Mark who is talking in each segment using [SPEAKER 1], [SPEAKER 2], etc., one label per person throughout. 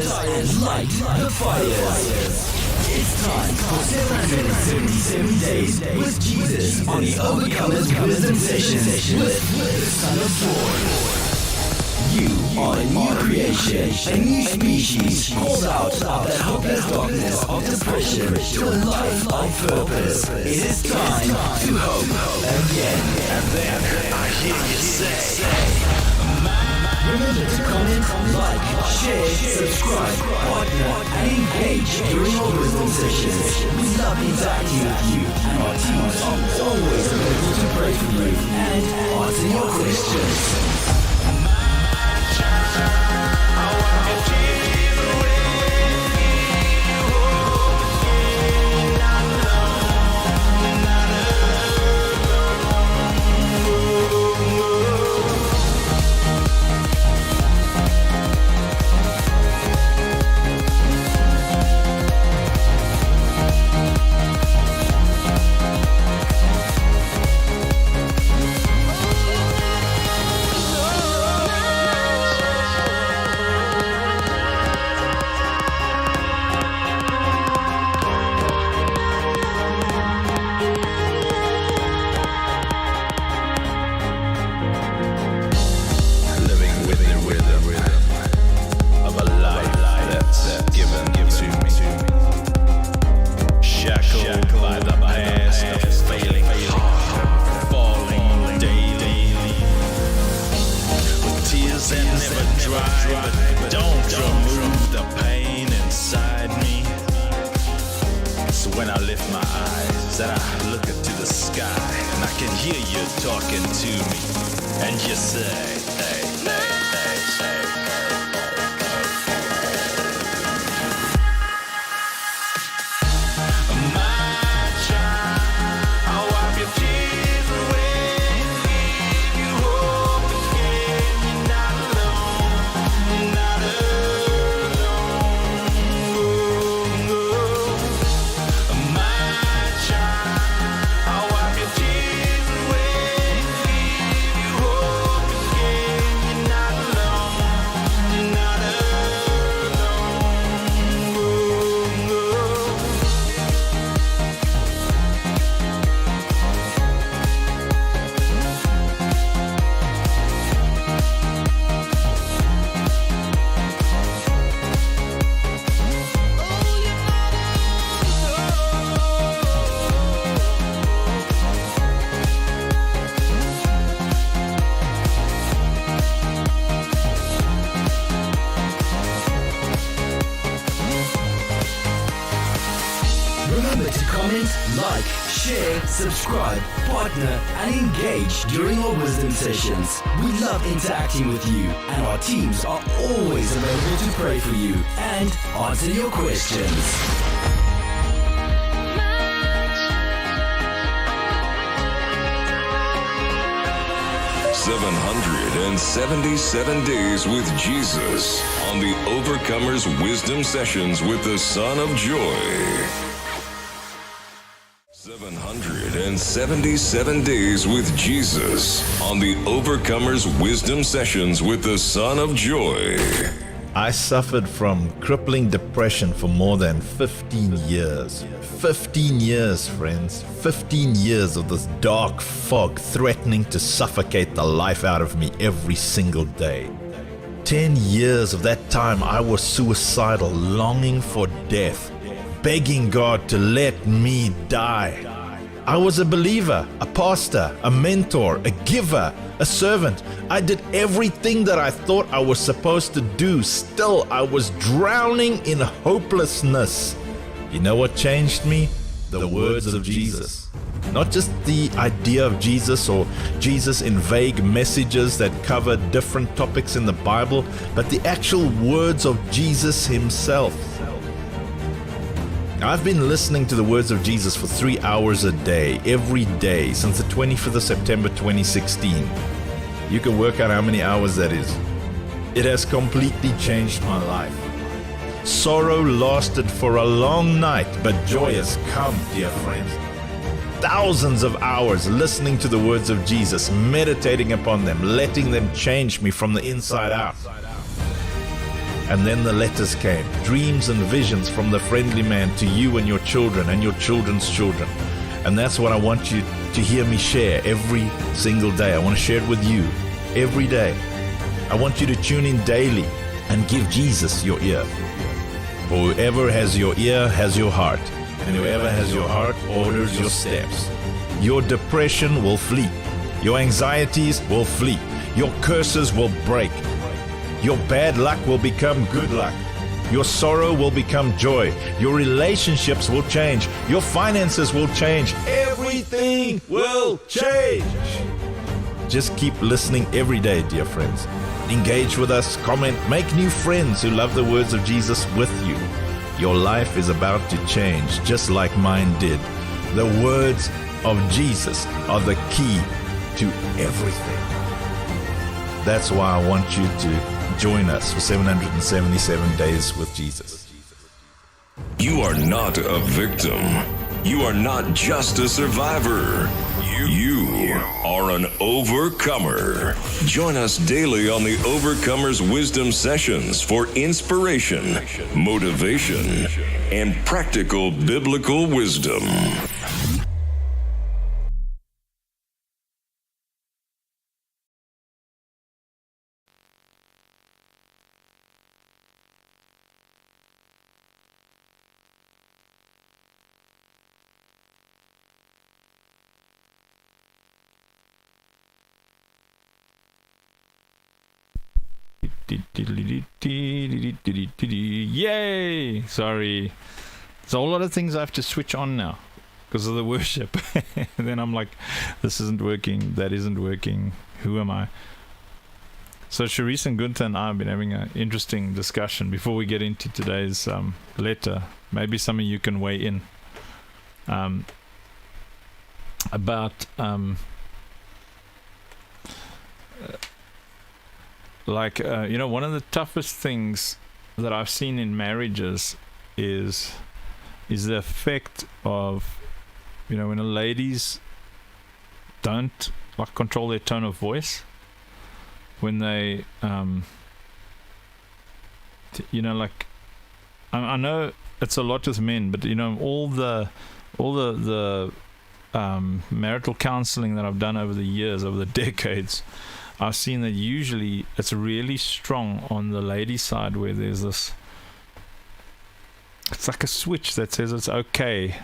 [SPEAKER 1] and light the fires. It's time for 777 days with Jesus on the Overcomers Wisdom Session with the Son of Joy. You are a new creation, a new species, called out of the hopeless darkness of depression to a life of purpose. It is time to hope again.
[SPEAKER 2] And then I hear you say,
[SPEAKER 1] remember to comment, like, share, subscribe, partner, and engage during our wisdom sessions. We love interacting with you, and our teams are always available to pray for you and answer your questions.
[SPEAKER 2] When I lift my eyes, that I look into the sky, and I can hear you talking to me, and you say, hey, hey, hey, hey.
[SPEAKER 1] Remember to comment, like, share, subscribe, partner, and engage during our wisdom sessions. We love interacting with you, and our teams are always available to pray for you and answer your questions.
[SPEAKER 3] 777 days with Jesus on the Overcomers Wisdom Sessions with the Son of Joy. 777 days with Jesus on the Overcomers Wisdom Sessions with the Son of Joy.
[SPEAKER 4] I suffered from crippling depression for more than 15 years. 15 years, friends. 15 years of this dark fog threatening to suffocate the life out of me every single day. 10 years of that time I was suicidal, longing for death, begging God to let me die. I was a believer, a pastor, a mentor, a giver, a servant. I did everything that I thought I was supposed to do. Still, I was drowning in hopelessness. You know what changed me? The words of Jesus. Not just the idea of Jesus or Jesus in vague messages that cover different topics in the Bible, but the actual words of Jesus himself. Now, I've been listening to the words of Jesus for 3 hours a day, every day, since the 25th of September 2016. You can work out how many hours that is. It has completely changed my life. Sorrow lasted for a long night, but joy has come, dear friends. Thousands of hours listening to the words of Jesus, meditating upon them, letting them change me from the inside out. And then the letters came, dreams and visions from the friendly man to you and your children and your children's children. And that's what I want you to hear me share every single day. I want to share it with you every day. I want you to tune in daily and give Jesus your ear. For whoever has your ear has your heart, and whoever has your heart orders your steps. Your depression will flee. Your anxieties will flee. Your curses will break. Your bad luck will become good luck. Your sorrow will become joy. Your relationships will change. Your finances will change. Everything will change. Just keep listening every day, dear friends. Engage with us, comment, make new friends who love the words of Jesus with you. Your life is about to change, just like mine did. The words of Jesus are the key to everything. That's why I want you to join us for 777 days with Jesus.
[SPEAKER 3] You are not a victim. You are not just a survivor. You are an overcomer. Join us daily on the Overcomers Wisdom Sessions for inspiration, motivation, and practical biblical wisdom.
[SPEAKER 5] Yay! Sorry. There's a whole lot of things I have to switch on now because of the worship. And then I'm like, this isn't working, that isn't working. Who am I? So Charisse and Gunther and I have been having an interesting discussion before we get into today's letter. Maybe some of you can weigh in about one of the toughest things that I've seen in marriages is the effect of, when a ladies don't control their tone of voice, when they I know it's a lot with men, but all the marital counseling that I've done over the years, over the decades, I've seen that usually it's really strong on the lady side, where there's this, it's like a switch that says it's okay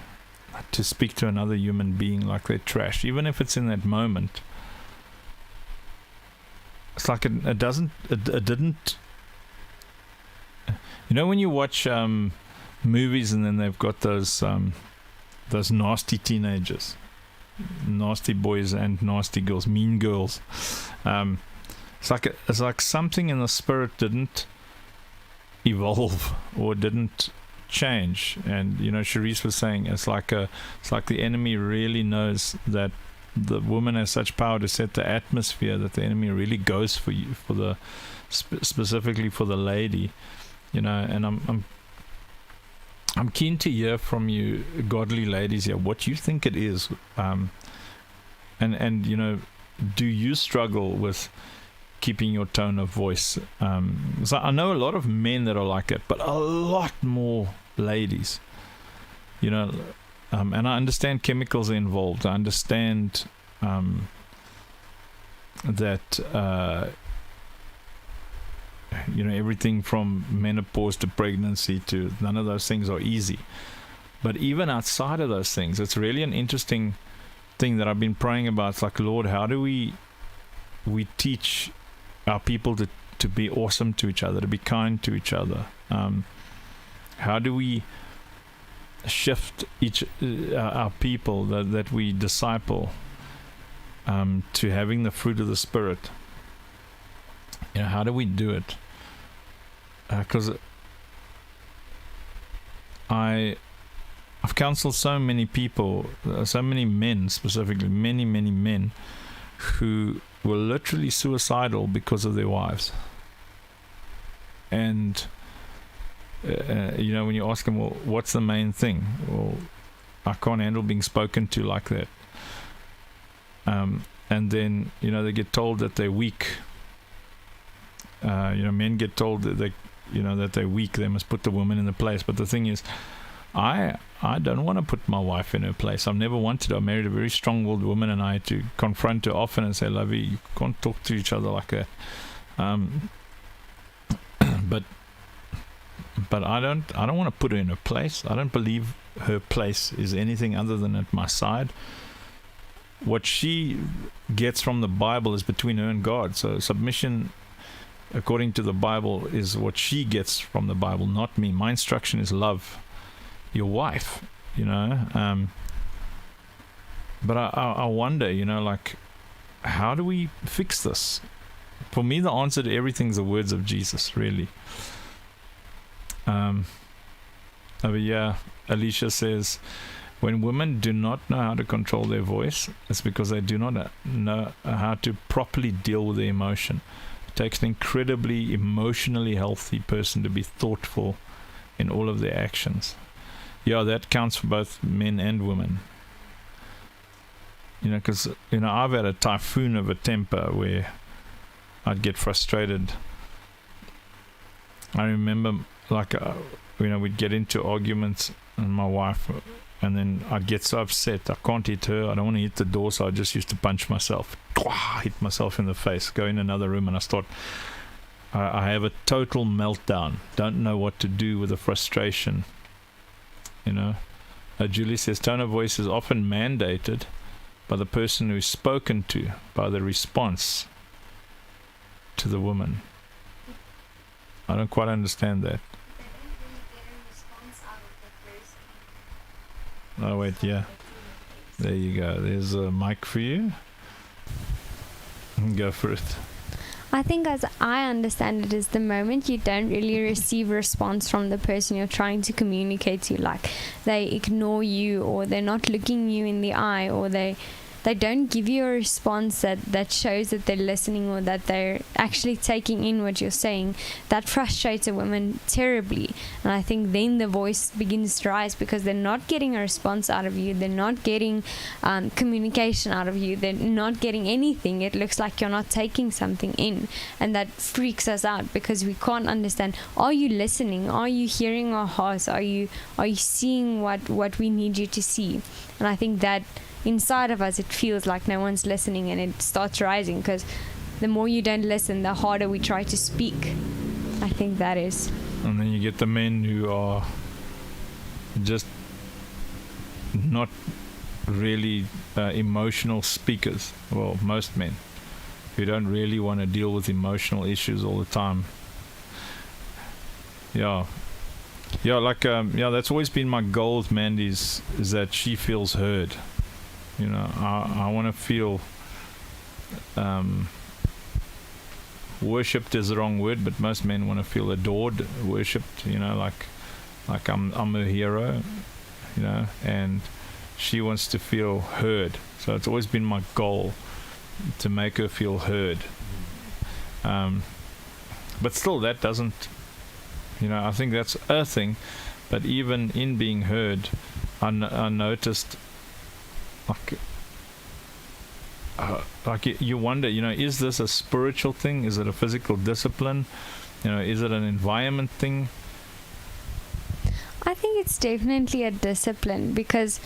[SPEAKER 5] to speak to another human being like they're trash, even if it's in that moment. It's like it didn't, when you watch movies and then they've got those nasty teenagers, nasty boys and nasty girls, mean girls. It's like something in the spirit didn't evolve or didn't change. And Charisse was saying it's like the enemy really knows that the woman has such power to set the atmosphere that the enemy really goes for you, for the specifically for the lady, and I'm keen to hear from you, godly ladies here, what you think it is, and do you struggle with keeping your tone of voice? So I know a lot of men that are like that, but a lot more ladies, and I understand chemicals are involved. I understand that everything from menopause to pregnancy, to none of those things are easy. But even outside of those things, it's really an interesting thing that I've been praying about. It's like, Lord, how do we teach our people to be awesome to each other, to be kind to each other? How do we shift our people that we disciple to having the fruit of the Spirit? How do we do it? Because I've counseled so many people, so many men specifically, many men who were literally suicidal because of their wives. And when you ask them, well, what's the main thing? Well, I can't handle being spoken to like that. And then they get told that they're weak. Men get told that that they're weak, they must put the woman in the place. But the thing is, I don't want to put my wife in her place. I've never wanted to. I married a very strong-willed woman, and I had to confront her often and say, Lovey, you can't talk to each other like that. But I don't want to put her in her place. I don't believe her place is anything other than at my side. What she gets from the Bible is between her and God. So submission, according to the Bible, is what she gets from the Bible, not me. My instruction is love your wife, but I wonder, like, how do we fix this? For me, the answer to everything is the words of Jesus, really. Over here, Alicia says, when women do not know how to control their voice, it's because they do not know how to properly deal with their emotion. It takes an incredibly emotionally healthy person to be thoughtful in all of their actions. Yeah, that counts for both men and women. Because, I've had a typhoon of a temper where I'd get frustrated. I remember, we'd get into arguments, and my wife, and then I'd get so upset. I can't hit her. I don't want to hit the door, so I just used to punch myself. Hit myself in the face. Go in another room, and I have a total meltdown. Don't know what to do with the frustration. Julie says tone of voice is often mandated by the person who is spoken to, by the response to the woman. I don't quite understand that. Oh wait, yeah. There you go. There's a mic for you. Go for it.
[SPEAKER 6] I think, as I understand it, is the moment you don't really receive a response from the person you're trying to communicate to, like they ignore you, or they're not looking you in the eye, or they don't give you a response that shows that they're listening, or that they're actually taking in what you're saying. That frustrates a woman terribly. And I think then the voice begins to rise, because they're not getting a response out of you. They're not getting communication out of you. They're not getting anything. It looks like you're not taking something in. And that freaks us out, because we can't understand. Are you listening? Are you hearing our hearts? Are you seeing what we need you to see? And I think that inside of us, it feels like no one's listening, and it starts rising, because the more you don't listen, the harder we try to speak. I think that is.
[SPEAKER 5] And then you get the men who are just not really emotional speakers. Well, most men who don't really want to deal with emotional issues all the time. That's always been my goal with Mandy, is that she feels heard. I want to feel worshipped is the wrong word, but most men want to feel adored, worshipped, like I'm a hero, and she wants to feel heard. So it's always been my goal to make her feel heard. But still, that doesn't, I think that's a thing. But even in being heard, I noticed, you wonder, is this a spiritual thing? Is it a physical discipline? Is it an environment thing?
[SPEAKER 6] I think it's definitely a discipline, because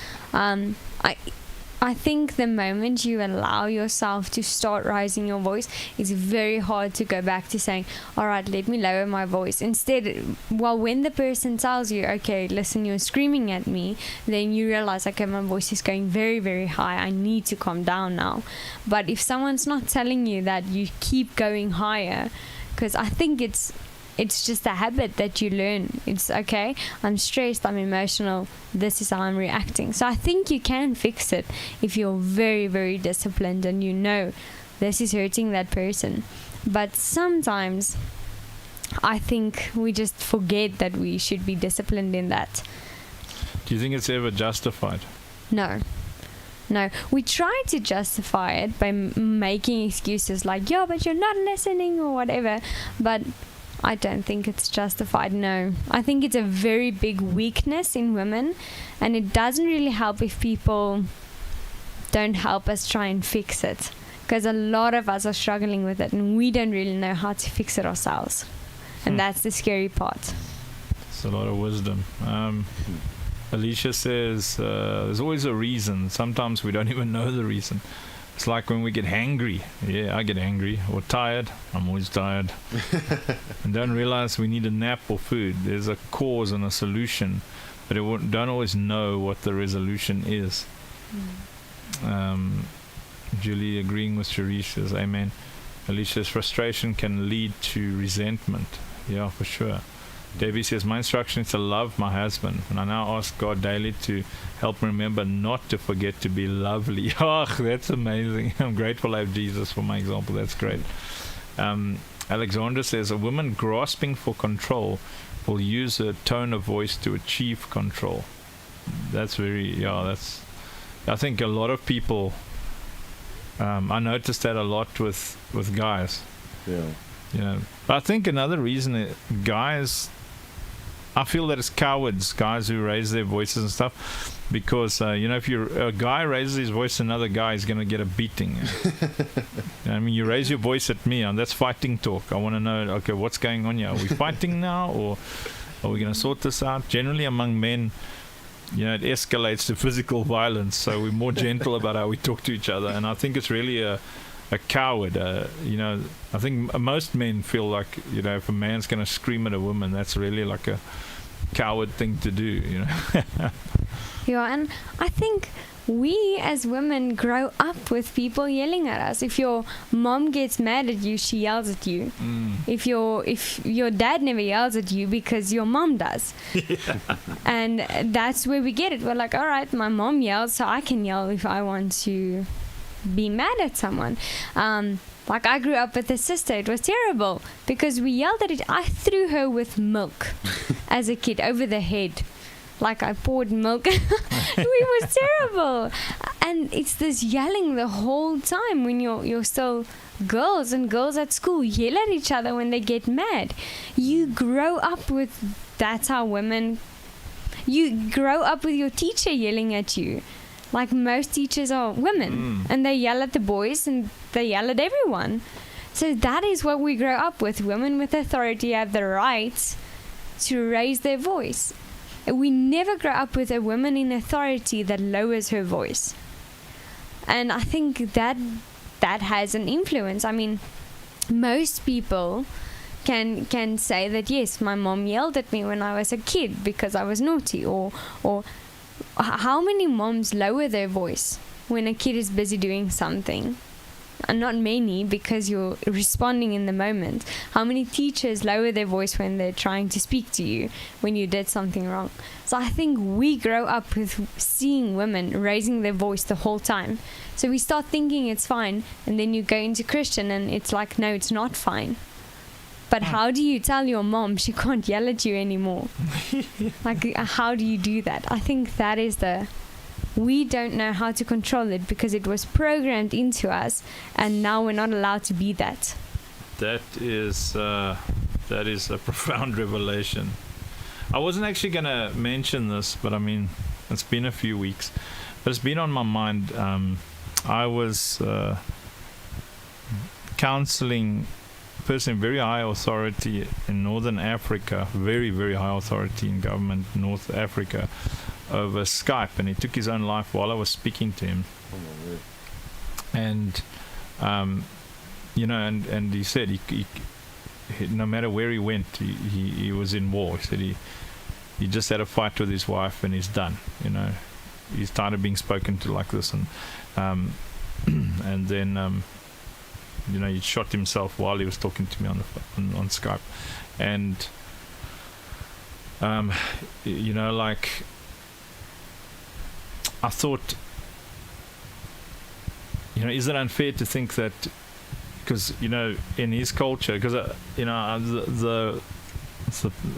[SPEAKER 6] I think the moment you allow yourself to start raising your voice, it's very hard to go back to saying, all right, let me lower my voice. Instead, when the person tells you, okay, listen, you're screaming at me, then you realize, okay, my voice is going very, very high. I need to calm down now. But if someone's not telling you that, you keep going higher, because I think it's just a habit that you learn. It's okay, I'm stressed, I'm emotional, this is how I'm reacting. So I think you can fix it if you're very, very disciplined and this is hurting that person. But sometimes I think we just forget that we should be disciplined in that.
[SPEAKER 5] Do you think it's ever justified?
[SPEAKER 6] No, we try to justify it by making excuses like, but you're not listening, or whatever. But I don't think it's justified, no. I think it's a very big weakness in women, and it doesn't really help if people don't help us try and fix it, because a lot of us are struggling with it, and we don't really know how to fix it ourselves. And that's the scary part.
[SPEAKER 5] It's a lot of wisdom. Alicia says there's always a reason. Sometimes we don't even know the reason. It's like when we get hangry. Yeah, I get angry. Or tired. I'm always tired. And don't realize we need a nap or food. There's a cause and a solution, but don't always know what the resolution is. Julie agreeing with Sharice says, amen. Alicia's frustration can lead to resentment. Yeah, for sure. Debbie says, my instruction is to love my husband, and I now ask God daily to help me remember not to forget to be lovely. Oh, that's amazing. I'm grateful I have Jesus for my example. That's great. Alexandra says, a woman grasping for control will use her tone of voice to achieve control. That's I think a lot of people, I noticed that a lot with guys.
[SPEAKER 7] Yeah.
[SPEAKER 5] You know, I think another reason guys, I feel that it's cowards, guys who raise their voices and stuff, because if a guy raises his voice, another guy is going to get a beating. I mean, you raise your voice at me, and that's fighting talk. I want to know, okay, what's going on here? Are we fighting now, or are we going to sort this out? Generally, among men, it escalates to physical violence, so we're more gentle about how we talk to each other, and I think it's really a coward. I think most men feel like, if a man's going to scream at a woman, that's really like a coward thing to do,
[SPEAKER 6] Yeah, and I think we as women grow up with people yelling at us. If your mom gets mad at you, she yells at you. If your dad never yells at you because your mom does. And that's where we get it. We're like, all right, my mom yells, so I can yell if I want to be mad at someone. Like I grew up with a sister. It was terrible because we yelled at it. I threw her with milk as a kid over the head. Like I poured milk. It was terrible. And it's this yelling the whole time when you're still girls, and girls at school yell at each other when they get mad. You grow up with, that's how women, you grow up with your teacher yelling at you. Like most teachers are women, and they yell at the boys and they yell at everyone. So that is what we grow up with. Women with authority have the right to raise their voice. We never grow up with a woman in authority that lowers her voice. And I think that has an influence. I mean, most people can say that, yes, my mom yelled at me when I was a kid because I was naughty, or how many moms lower their voice when a kid is busy doing something? And not many, because you're responding in the moment. How many teachers lower their voice when they're trying to speak to you when you did something wrong? So I think we grow up with seeing women raising their voice the whole time. So we start thinking it's fine, and then you go into Christian and it's like, no, it's not fine. But how do you tell your mom she can't yell at you anymore? Like, how do you do that? I think that is we don't know how to control it because it was programmed into us, and now we're not allowed to be that.
[SPEAKER 5] That is a profound revelation. I wasn't actually going to mention this, but I mean, it's been a few weeks, but it's been on my mind. I was counseling a person in very high authority in Northern Africa, very, very high authority in government, North Africa, over Skype, and he took his own life while I was speaking to him. And and he said he no matter where he went, he was in war. He said he just had a fight with his wife and he's done. He's tired of being spoken to like this, and and then he shot himself while he was talking to me on Skype, and like, I thought, is it unfair to think that because in his culture, because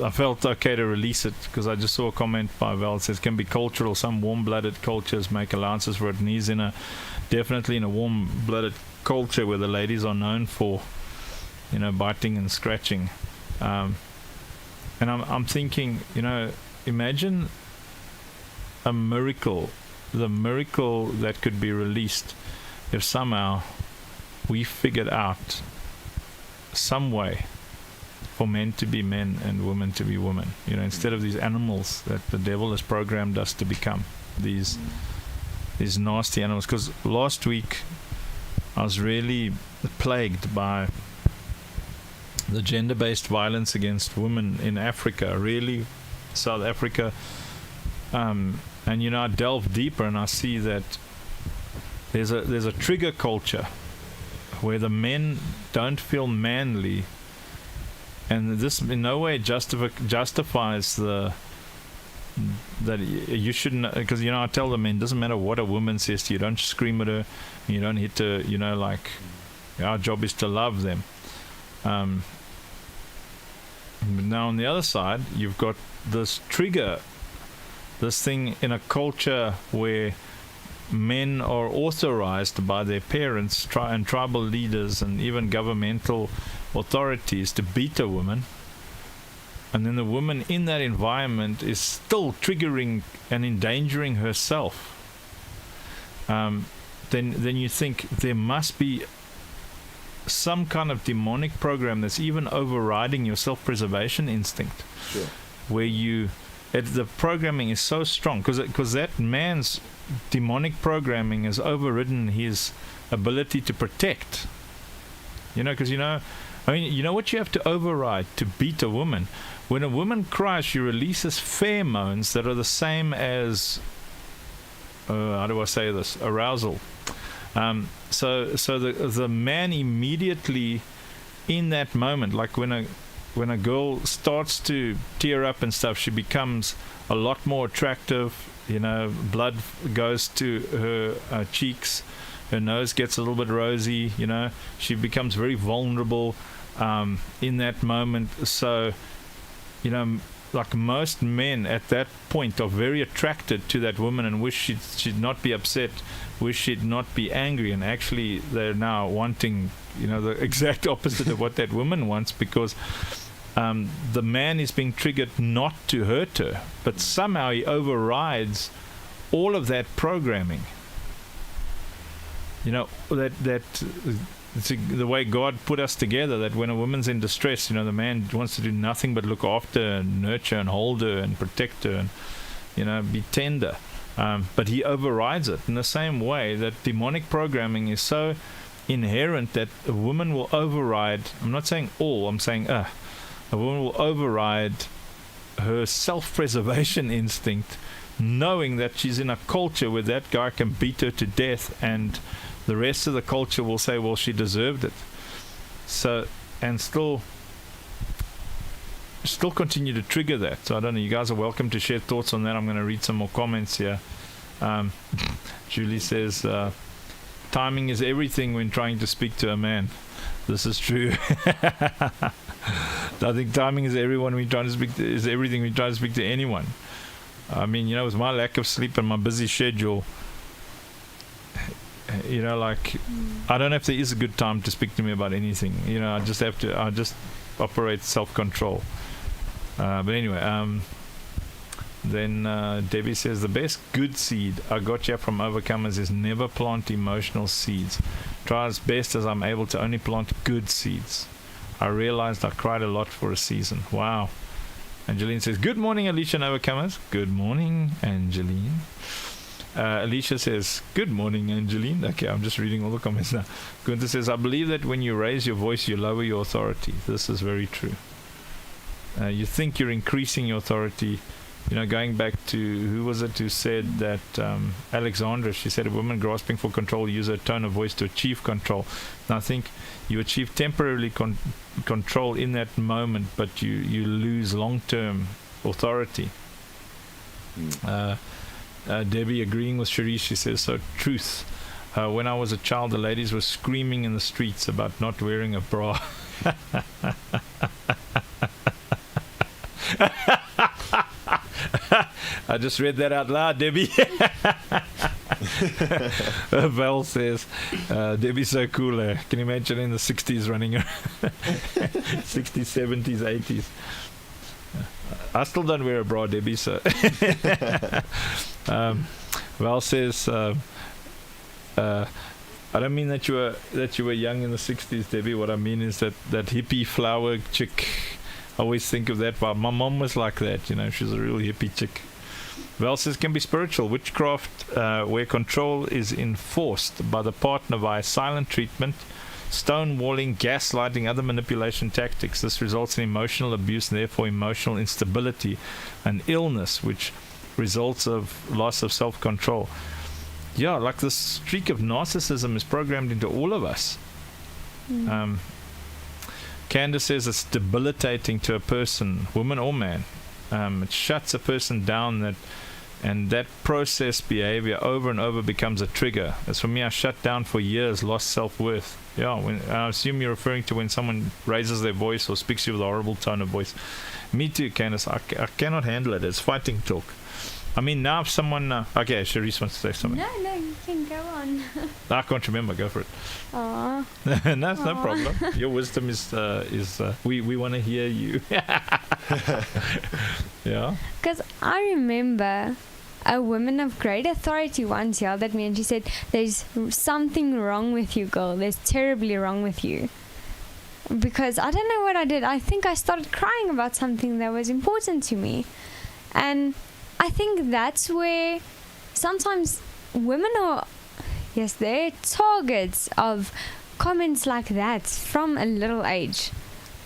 [SPEAKER 5] I felt okay to release it because I just saw a comment by Val that says, can be cultural. Some warm-blooded cultures make allowances for it, and he's definitely in a warm-blooded culture where the ladies are known for biting and scratching, and I'm thinking, imagine a miracle, the miracle that could be released if somehow we figured out some way for men to be men and women to be women. You know, instead of these animals that the devil has programmed us to become, these nasty animals. Because last week I was really plagued by the gender-based violence against women in Africa, really South Africa. And you know, I delve deeper and I see that there's a trigger culture where the men don't feel manly, and this in no way justifies that you shouldn't. Because you know, I tell the men, it doesn't matter what a woman says to you, don't scream at her, you don't hit her. You know, like, our job is to love them. But now on the other side, you've got this trigger, this thing in a culture where men are authorized by their parents and tribal leaders and even governmental authorities to beat a woman, and then the woman in that environment is still triggering and endangering herself. Then you think there must be some kind of demonic program that's even overriding your self-preservation instinct.
[SPEAKER 7] Sure.
[SPEAKER 5] Where the programming is so strong, because that man's demonic programming has overridden his ability to protect. You know, because you know what you have to override to beat a woman. When a woman cries, she releases pheromones that are the same as how do I say this? Arousal. So the man immediately in that moment, like when a girl starts to tear up and stuff, she becomes a lot more attractive. You know, blood goes to her cheeks, her nose gets a little bit rosy. You know, she becomes very vulnerable in that moment. So, you know, like most men at that point are very attracted to that woman and wish she'd not be upset, wish she'd not be angry, and actually they're now wanting, you know, the exact opposite of what that woman wants, because the man is being triggered not to hurt her, but somehow he overrides all of that programming. You know, that it's the way God put us together, that when a woman's in distress, you know, the man wants to do nothing but look after and nurture and hold her and protect her and, you know, be tender. But he overrides it in the same way that demonic programming is so inherent that a woman will override, I'm not saying all, I'm saying a woman will override her self-preservation instinct, knowing that she's in a culture where that guy can beat her to death, and the rest of the culture will say, well, she deserved it. So, and still continue to trigger that. So I don't know, you guys are welcome to share thoughts on that. I'm going to read some more comments here. Julie says, timing is everything when trying to speak to a man. This is true. I think timing is everything when we try to speak to anyone. I mean, you know, with my lack of sleep and my busy schedule, you know, like, I don't know if there is a good time to speak to me about anything. You know, I just operate self-control. But anyway, then Debbie says, the best good seed I got here from Overcomers is never plant emotional seeds. Try as best as I'm able to only plant good seeds. I realized I cried a lot for a season. Wow. Angeline says, good morning, Alicia and Overcomers. Good morning, Angeline. Alicia says, good morning, Angeline. Okay, I'm just reading all the comments now. Gunther says, I believe that when you raise your voice, you lower your authority. This is very true. You think you're increasing your authority. You know, going back to, who was it who said that, Alexandra, she said, a woman grasping for control uses her tone of voice to achieve control. And I think you achieve temporarily control in that moment, but you lose long-term authority. Debbie agreeing with Sharice, she says, so truth. When I was a child, the ladies were screaming in the streets about not wearing a bra. I just read that out loud, Debbie. Val says, Debbie's so cool. Can you imagine in the 60s running around? 60s, 70s, 80s. I still don't wear a bra, Debbie. So Val says, I don't mean that you were young in the 60s, Debbie. What I mean is that hippie flower chick I always think of that. But my mom was like that, you know. She's a real hippie chick. Val says can be spiritual. Witchcraft, where control is enforced by the partner via silent treatment, stonewalling, gaslighting, other manipulation tactics. This results in emotional abuse and therefore emotional instability and illness, which results of loss of self-control. Yeah, like this streak of narcissism is programmed into all of us. Candace says it's debilitating to a person, woman or man. It shuts a person down, and that process behavior over and over becomes a trigger. As for me, I shut down for years, lost self-worth. Yeah, I assume you're referring to when someone raises their voice or speaks to you with a horrible tone of voice. Me too, Candace. I cannot handle it. It's fighting talk. I mean, now if someone... okay, Sharice wants to say something.
[SPEAKER 6] No, you can go on.
[SPEAKER 5] I can't remember. Go for it.
[SPEAKER 6] Aww.
[SPEAKER 5] No, it's no problem. Your wisdom is we want to hear you. Yeah.
[SPEAKER 6] Because I remember a woman of great authority once yelled at me and she said, "There's something wrong with you, girl. There's terribly wrong with you." Because I don't know what I did. I think I started crying about something that was important to me. And I think that's where sometimes women are, yes, they're targets of comments like that from a little age.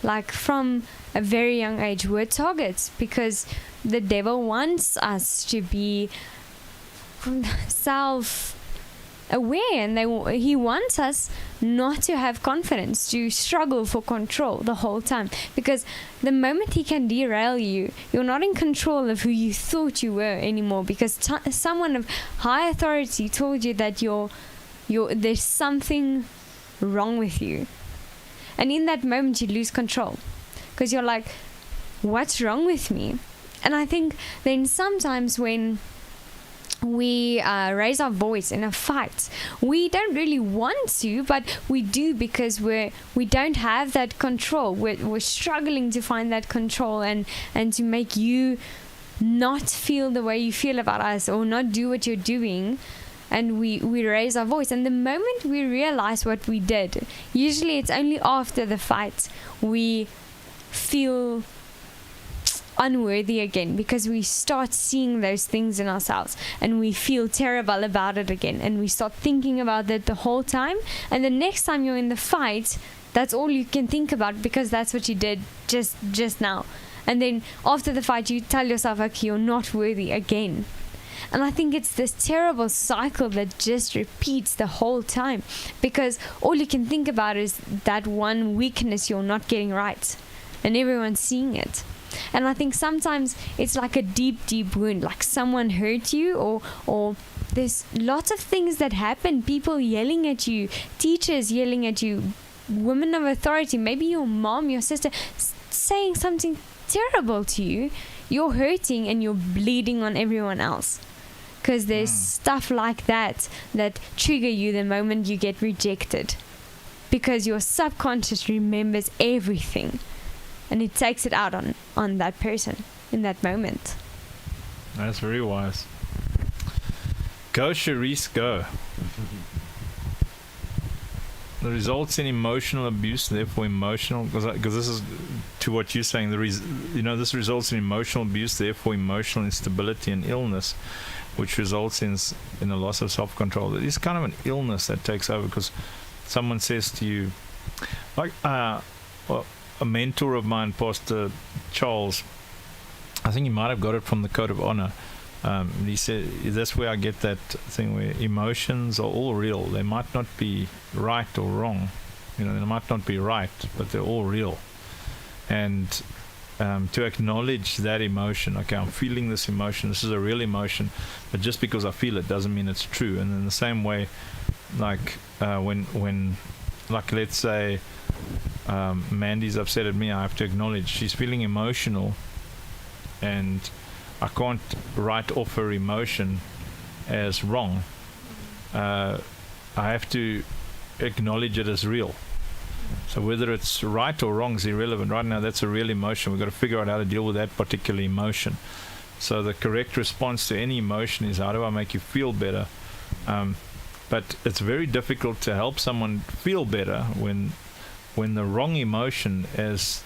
[SPEAKER 6] Like from a very young age, we're targets because the devil wants us to be self-aware, and he wants us not to have confidence, to struggle for control the whole time. Because the moment he can derail you, you're not in control of who you thought you were anymore. Because someone of high authority told you that there's something wrong with you, and in that moment you lose control because you're like, what's wrong with me? And I think then sometimes when we raise our voice in a fight, we don't really want to, but we do because we don't have that control. We're struggling to find that control and to make you not feel the way you feel about us or not do what you're doing. And we raise our voice, and the moment we realize what we did, usually it's only after the fight we feel unworthy again, because we start seeing those things in ourselves and we feel terrible about it again, and we start thinking about it the whole time, and the next time you're in the fight, that's all you can think about because that's what you did just now. And then after the fight you tell yourself, okay, you're not worthy again. And I think it's this terrible cycle that just repeats the whole time, because all you can think about is that one weakness you're not getting right, and everyone's seeing it. And I think sometimes it's like a deep, deep wound, like someone hurt you, or there's lots of things that happen, people yelling at you, teachers yelling at you, women of authority, maybe your mom, your sister, saying something terrible to you. You're hurting and you're bleeding on everyone else. Because there's stuff like that trigger you the moment you get rejected. Because your subconscious remembers everything. And it takes it out on that person in that moment.
[SPEAKER 5] That's very wise. Go, Sharice, go. The results in emotional abuse, therefore emotional, because this is to what you're saying, this results in emotional abuse, therefore emotional instability and illness, which results in a loss of self-control. It is kind of an illness that takes over, because someone says to you, like a mentor of mine, Pastor Charles, I think he might have got it from the Code of Honor. He said, that's where I get that thing where emotions are all real. They might not be right or wrong. They might not be right, but they're all real. And to acknowledge that emotion, okay, I'm feeling this emotion, this is a real emotion, but just because I feel it doesn't mean it's true. And in the same way, like when like let's say Mandy's upset at me, I have to acknowledge she's feeling emotional, and I can't write off her emotion as wrong. I have to acknowledge it as real. So whether it's right or wrong is irrelevant. Right now, that's a real emotion. We've got to figure out how to deal with that particular emotion. So the correct response to any emotion is, how do I make you feel better? But it's very difficult to help someone feel better when the wrong emotion, as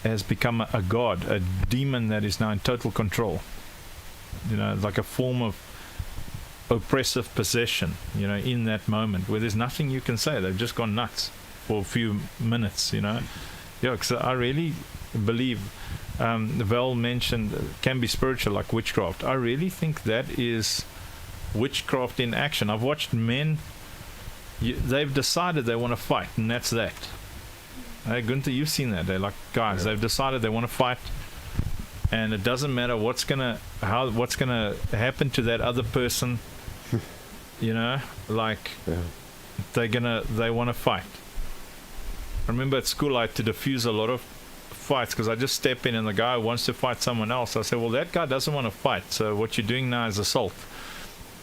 [SPEAKER 5] has become a god, a demon that is now in total control. Like a form of oppressive possession, in that moment where there's nothing you can say. They've just gone nuts for a few minutes, Yeah, because I really believe Val mentioned can be spiritual, like witchcraft. I really think that is witchcraft in action. I've watched men, they've decided they want to fight, and that's that. Hey, Gunther, you've seen that. They're like, guys, they've decided they want to fight, and it doesn't matter what's gonna happen to that other person. They want to fight. I remember at school I had to diffuse a lot of fights because I just step in and the guy wants to fight someone else. I say, well, that guy doesn't want to fight, so what you're doing now is assault.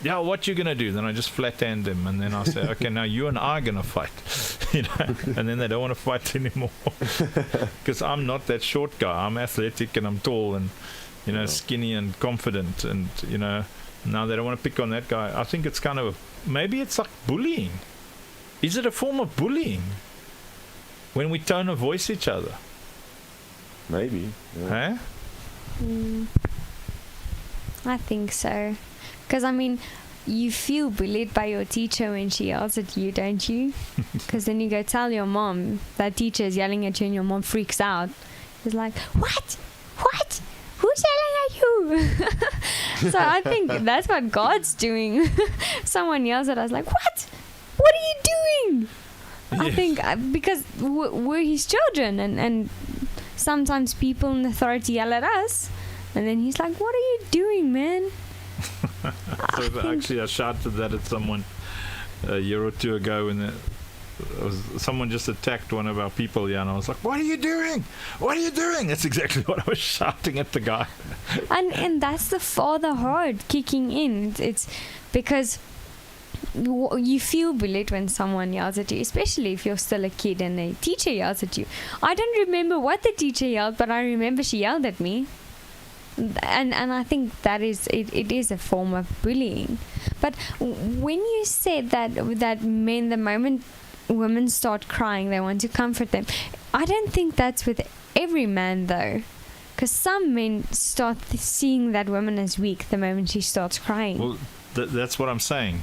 [SPEAKER 5] Yeah, what you gonna do? Then I just flat hand him, and then I say, okay, now you and I are gonna fight, and then they don't want to fight anymore because I'm not that short guy. I'm athletic and I'm tall and skinny and confident, and now they don't want to pick on that guy. I think it's kind of maybe it's like bullying. Is it a form of bullying when we tone of voice each other?
[SPEAKER 7] Maybe.
[SPEAKER 5] Yeah.
[SPEAKER 6] Huh? I think so. Because, you feel bullied by your teacher when she yells at you, don't you? Because then you go tell your mom that teacher is yelling at you and your mom freaks out. It's like, what? Who's yelling at you? So I think that's what God's doing. Someone yells at us like, what are you doing? Yes. I think because we're his children, and sometimes people in authority yell at us, and then he's like, what are you doing, man?
[SPEAKER 5] I shouted that at someone a year or two ago when someone just attacked one of our people, and I was like, what are you doing? That's exactly what I was shouting at the guy.
[SPEAKER 6] and that's the father heart kicking in. It's because you feel bullied when someone yells at you, especially if you're still a kid and a teacher yells at you. I don't remember what the teacher yelled, but I remember she yelled at me. And I think that is it is a form of bullying. But when you said that men, the moment women start crying, they want to comfort them, I don't think that's with every man though, because some men start seeing that woman as weak the moment she starts crying.
[SPEAKER 5] Well, that's what I'm saying.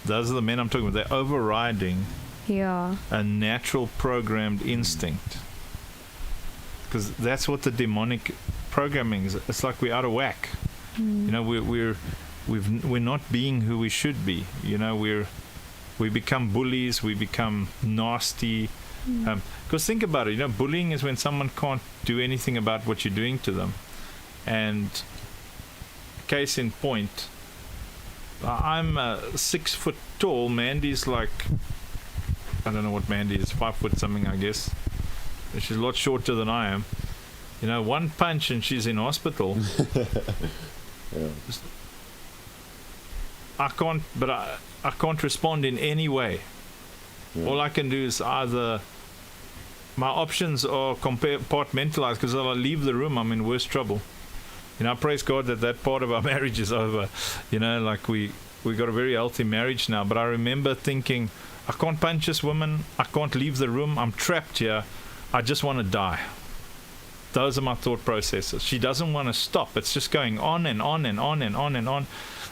[SPEAKER 5] Those are the men I'm talking about. They're overriding a natural programmed instinct, because that's what the demonic programming is. It's like we're out of whack. We're not being who we should be. We become bullies, we become nasty. Because think about it, bullying is when someone can't do anything about what you're doing to them. And case in point, I'm 6 foot tall. Mandy's like, I don't know what Mandy is, 5 foot something, I guess. She's a lot shorter than I am. One punch and she's in hospital. I can't respond in any way. All I can do is either, my options are compartmentalized, because I'll leave the room, I'm in worse trouble. I praise God that part of our marriage is over. Like we got a very healthy marriage now, but I remember thinking, I can't punch this woman, I can't leave the room, I'm trapped here, I just want to die. Those are my thought processes. She doesn't want to stop. It's just going on and on and on and on and on.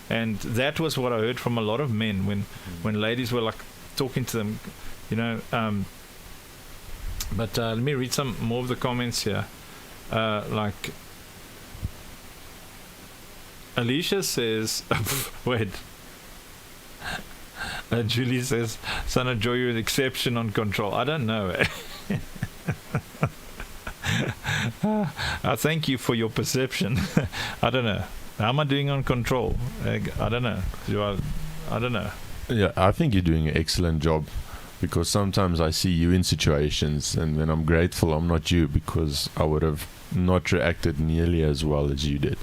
[SPEAKER 5] And that was what I heard from a lot of men when ladies were like talking to them, But let me read some more of the comments here. Like Alicia says, wait. Julie says, son of joy, you're the exception on control. I don't know. I thank you for your perception. I don't know. How am I doing on control? I don't know. I don't know.
[SPEAKER 7] Yeah, I think you're doing an excellent job, because sometimes I see you in situations and then I'm grateful I'm not you, because I would have not reacted nearly as well as you did.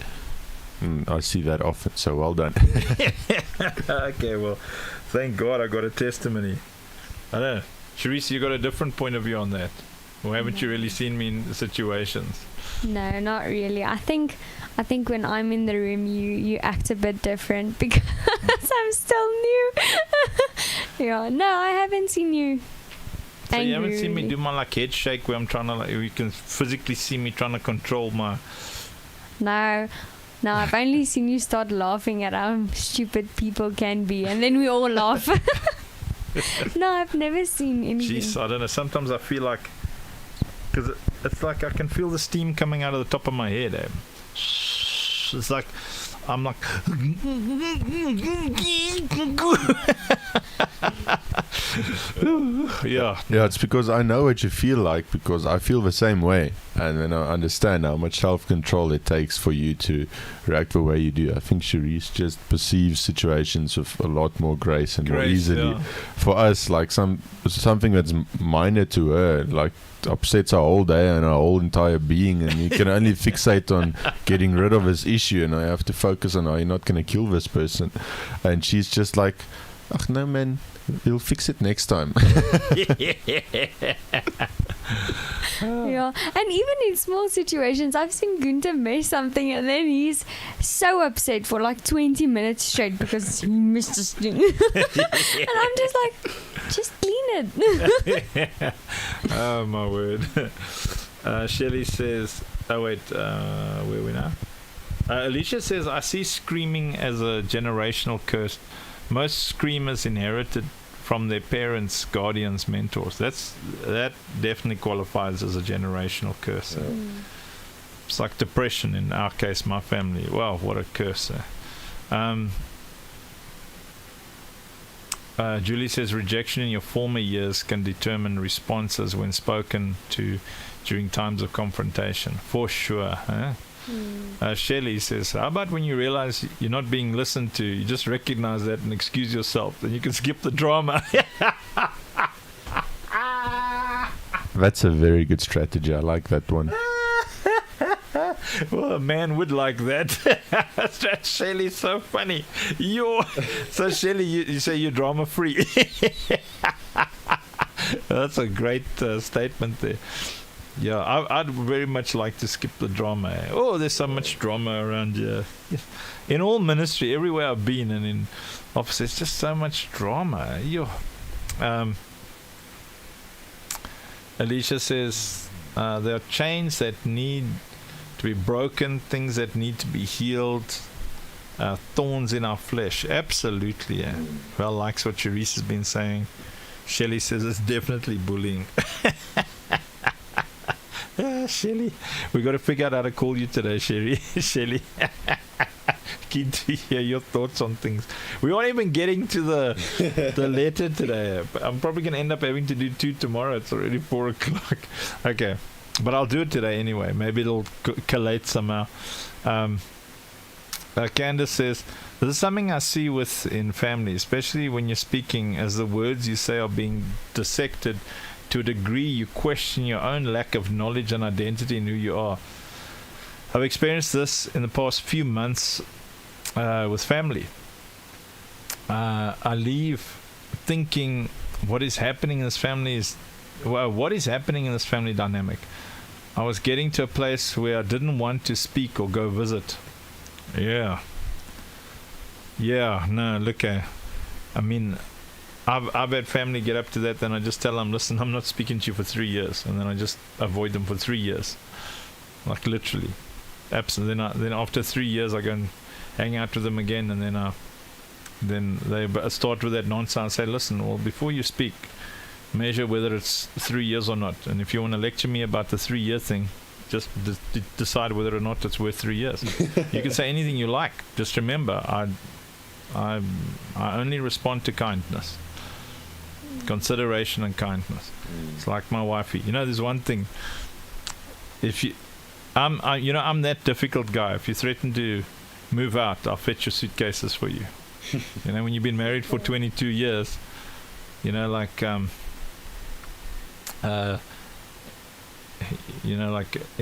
[SPEAKER 7] And I see that often, so well done.
[SPEAKER 5] Okay, well, thank God I got a testimony. I don't know. Sharice, you got a different point of view on that? Or haven't you really seen me in situations?
[SPEAKER 6] No, not really. I think when I'm in the room, you act a bit different because I'm still new. Yeah, no, I haven't seen you
[SPEAKER 5] So you haven't
[SPEAKER 6] Angry,
[SPEAKER 5] seen me
[SPEAKER 6] really.
[SPEAKER 5] do my like head shake where I'm trying to like, you can physically see me trying to control my.
[SPEAKER 6] No, I've only seen you start laughing at how stupid people can be, and then we all laugh. No, I've never seen anything.
[SPEAKER 5] Jeez, I don't know. Sometimes I feel like, because it's like I can feel the steam coming out of the top of my head. It's like I'm like. Yeah.
[SPEAKER 7] Yeah, it's because I know what you feel like, because I feel the same way, and then I understand how much self-control it takes for you to react the way you do. I think Charisse just perceives situations with a lot more grace and more easily.
[SPEAKER 5] Yeah.
[SPEAKER 7] For us, like something that's minor to her, like upsets our whole day and our whole entire being, and you can only fixate on getting rid of this issue, and I have to focus on how you're not going to kill this person, and she's just like, "Oh no, man, we'll fix it next time."
[SPEAKER 6] Yeah, and even in small situations, I've seen Gunther mess something, and then he's so upset for like 20 minutes straight because he missed this thing. And I'm just like, just clean it.
[SPEAKER 5] Oh my word. Shelley says, oh wait, where are we now? Alicia says, I see screaming as a generational curse. Most screamers inherited from their parents, guardians, mentors. That definitely qualifies as a generational curse. It's like depression in our case, my family. Wow, what a curse. Julie says rejection in your former years can determine responses when spoken to during times of confrontation. For sure. Huh? Shelley says, how about when you realize you're not being listened to, you just recognize that and excuse yourself, then you can skip the drama.
[SPEAKER 7] That's a very good strategy. I like that one.
[SPEAKER 5] Well, a man would like that. That's Shelley's so funny. So Shelley, you say you're drama free. That's a great statement there. Yeah, I'd very much like to skip the drama. Oh, there's so much drama around here. In all ministry, everywhere I've been, and in office, there's just so much drama. Alicia says there are chains that need to be broken, things that need to be healed, thorns in our flesh. Absolutely. Yeah. Well, likes what Charisse has been saying. Shelley says it's definitely bullying. Shelley, we got to figure out how to call you today, Shelley. Keen to hear your thoughts on things. We aren't even getting to the letter today. I'm probably going to end up having to do 2 tomorrow. It's already 4 o'clock. Okay, but I'll do it today anyway. Maybe it'll collate somehow. Candace says, this is something I see in family, especially when you're speaking, as the words you say are being dissected. To a degree, you question your own lack of knowledge and identity in who you are. I've experienced this in the past few months with family. I leave thinking, what is happening in this family what is happening in this family dynamic? I was getting to a place where I didn't want to speak or go visit. Yeah, no, look, I mean, I've had family get up to that, then I just tell them, listen, I'm not speaking to you for 3 years, and then I just avoid them for 3 years, like literally, absolutely. Then after 3 years, I go and hang out with them again, and then they start with that nonsense. Say, listen, well, before you speak, measure whether it's 3 years or not, and if you want to lecture me about the 3-year thing, just decide whether or not it's worth 3 years. You can say anything you like. Just remember, I only respond to kindness. Consideration and kindness. It's like my wifey. There's one thing. I'm that difficult guy. If you threaten to move out, I'll fetch your suitcases for you. When you've been married for 22 years, like in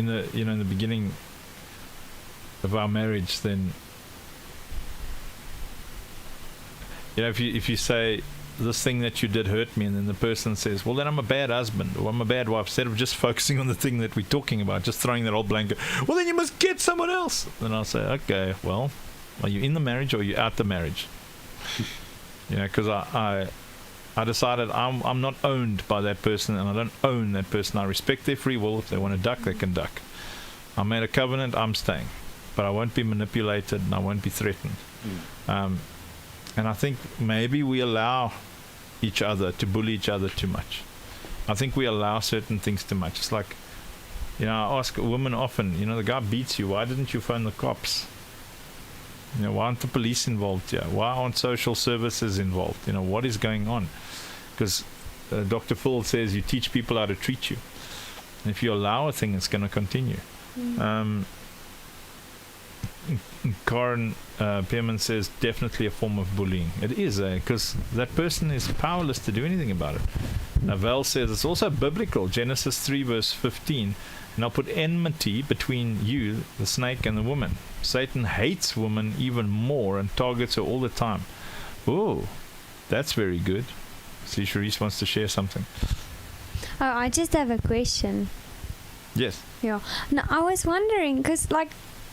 [SPEAKER 5] the beginning of our marriage, then if you say, this thing that you did hurt me, and then the person says, well, then I'm a bad husband or I'm a bad wife, instead of just focusing on the thing that we're talking about, just throwing that old blanket, well, then you must get someone else. Then I'll say, okay, well, are you in the marriage or are you out the marriage? Because I decided I'm not owned by that person, and I don't own that person. I respect their free will. If they want to duck, they can duck. I made a covenant. I'm staying, but I won't be manipulated and I won't be threatened. And I think maybe we allow each other to bully each other too much. I think we allow certain things too much. It's like, I ask women often, the guy beats you. Why didn't you phone the cops? Why aren't the police involved here? Why aren't social services involved? What is going on? Because Dr. Phil says you teach people how to treat you. And if you allow a thing, it's going to continue. Karen Pearman says definitely a form of bullying. It is, because that person is powerless to do anything about it. Navel says it's also biblical. Genesis 3 verse 15. And I'll put enmity between you, the snake, and the woman. Satan hates woman even more and targets her all the time. Oh, that's very good. See, Sharice wants to share something.
[SPEAKER 6] Oh, I just have a question.
[SPEAKER 5] Yes.
[SPEAKER 6] Yeah. Now, I was wondering, because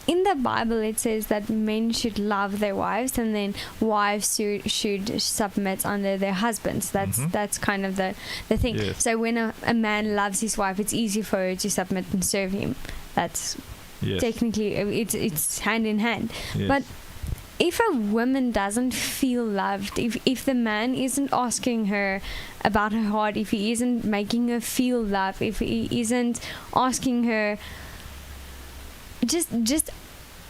[SPEAKER 6] in the Bible it says that men should love their wives, and then wives should submit under their husbands. That's kind of the thing.
[SPEAKER 5] Yes.
[SPEAKER 6] So when a man loves his wife, it's easy for her to submit and serve him. That's technically it's hand in hand.
[SPEAKER 5] Yes.
[SPEAKER 6] But if a woman doesn't feel loved, if the man isn't asking her about her heart, if he isn't making her feel love, if he isn't asking her just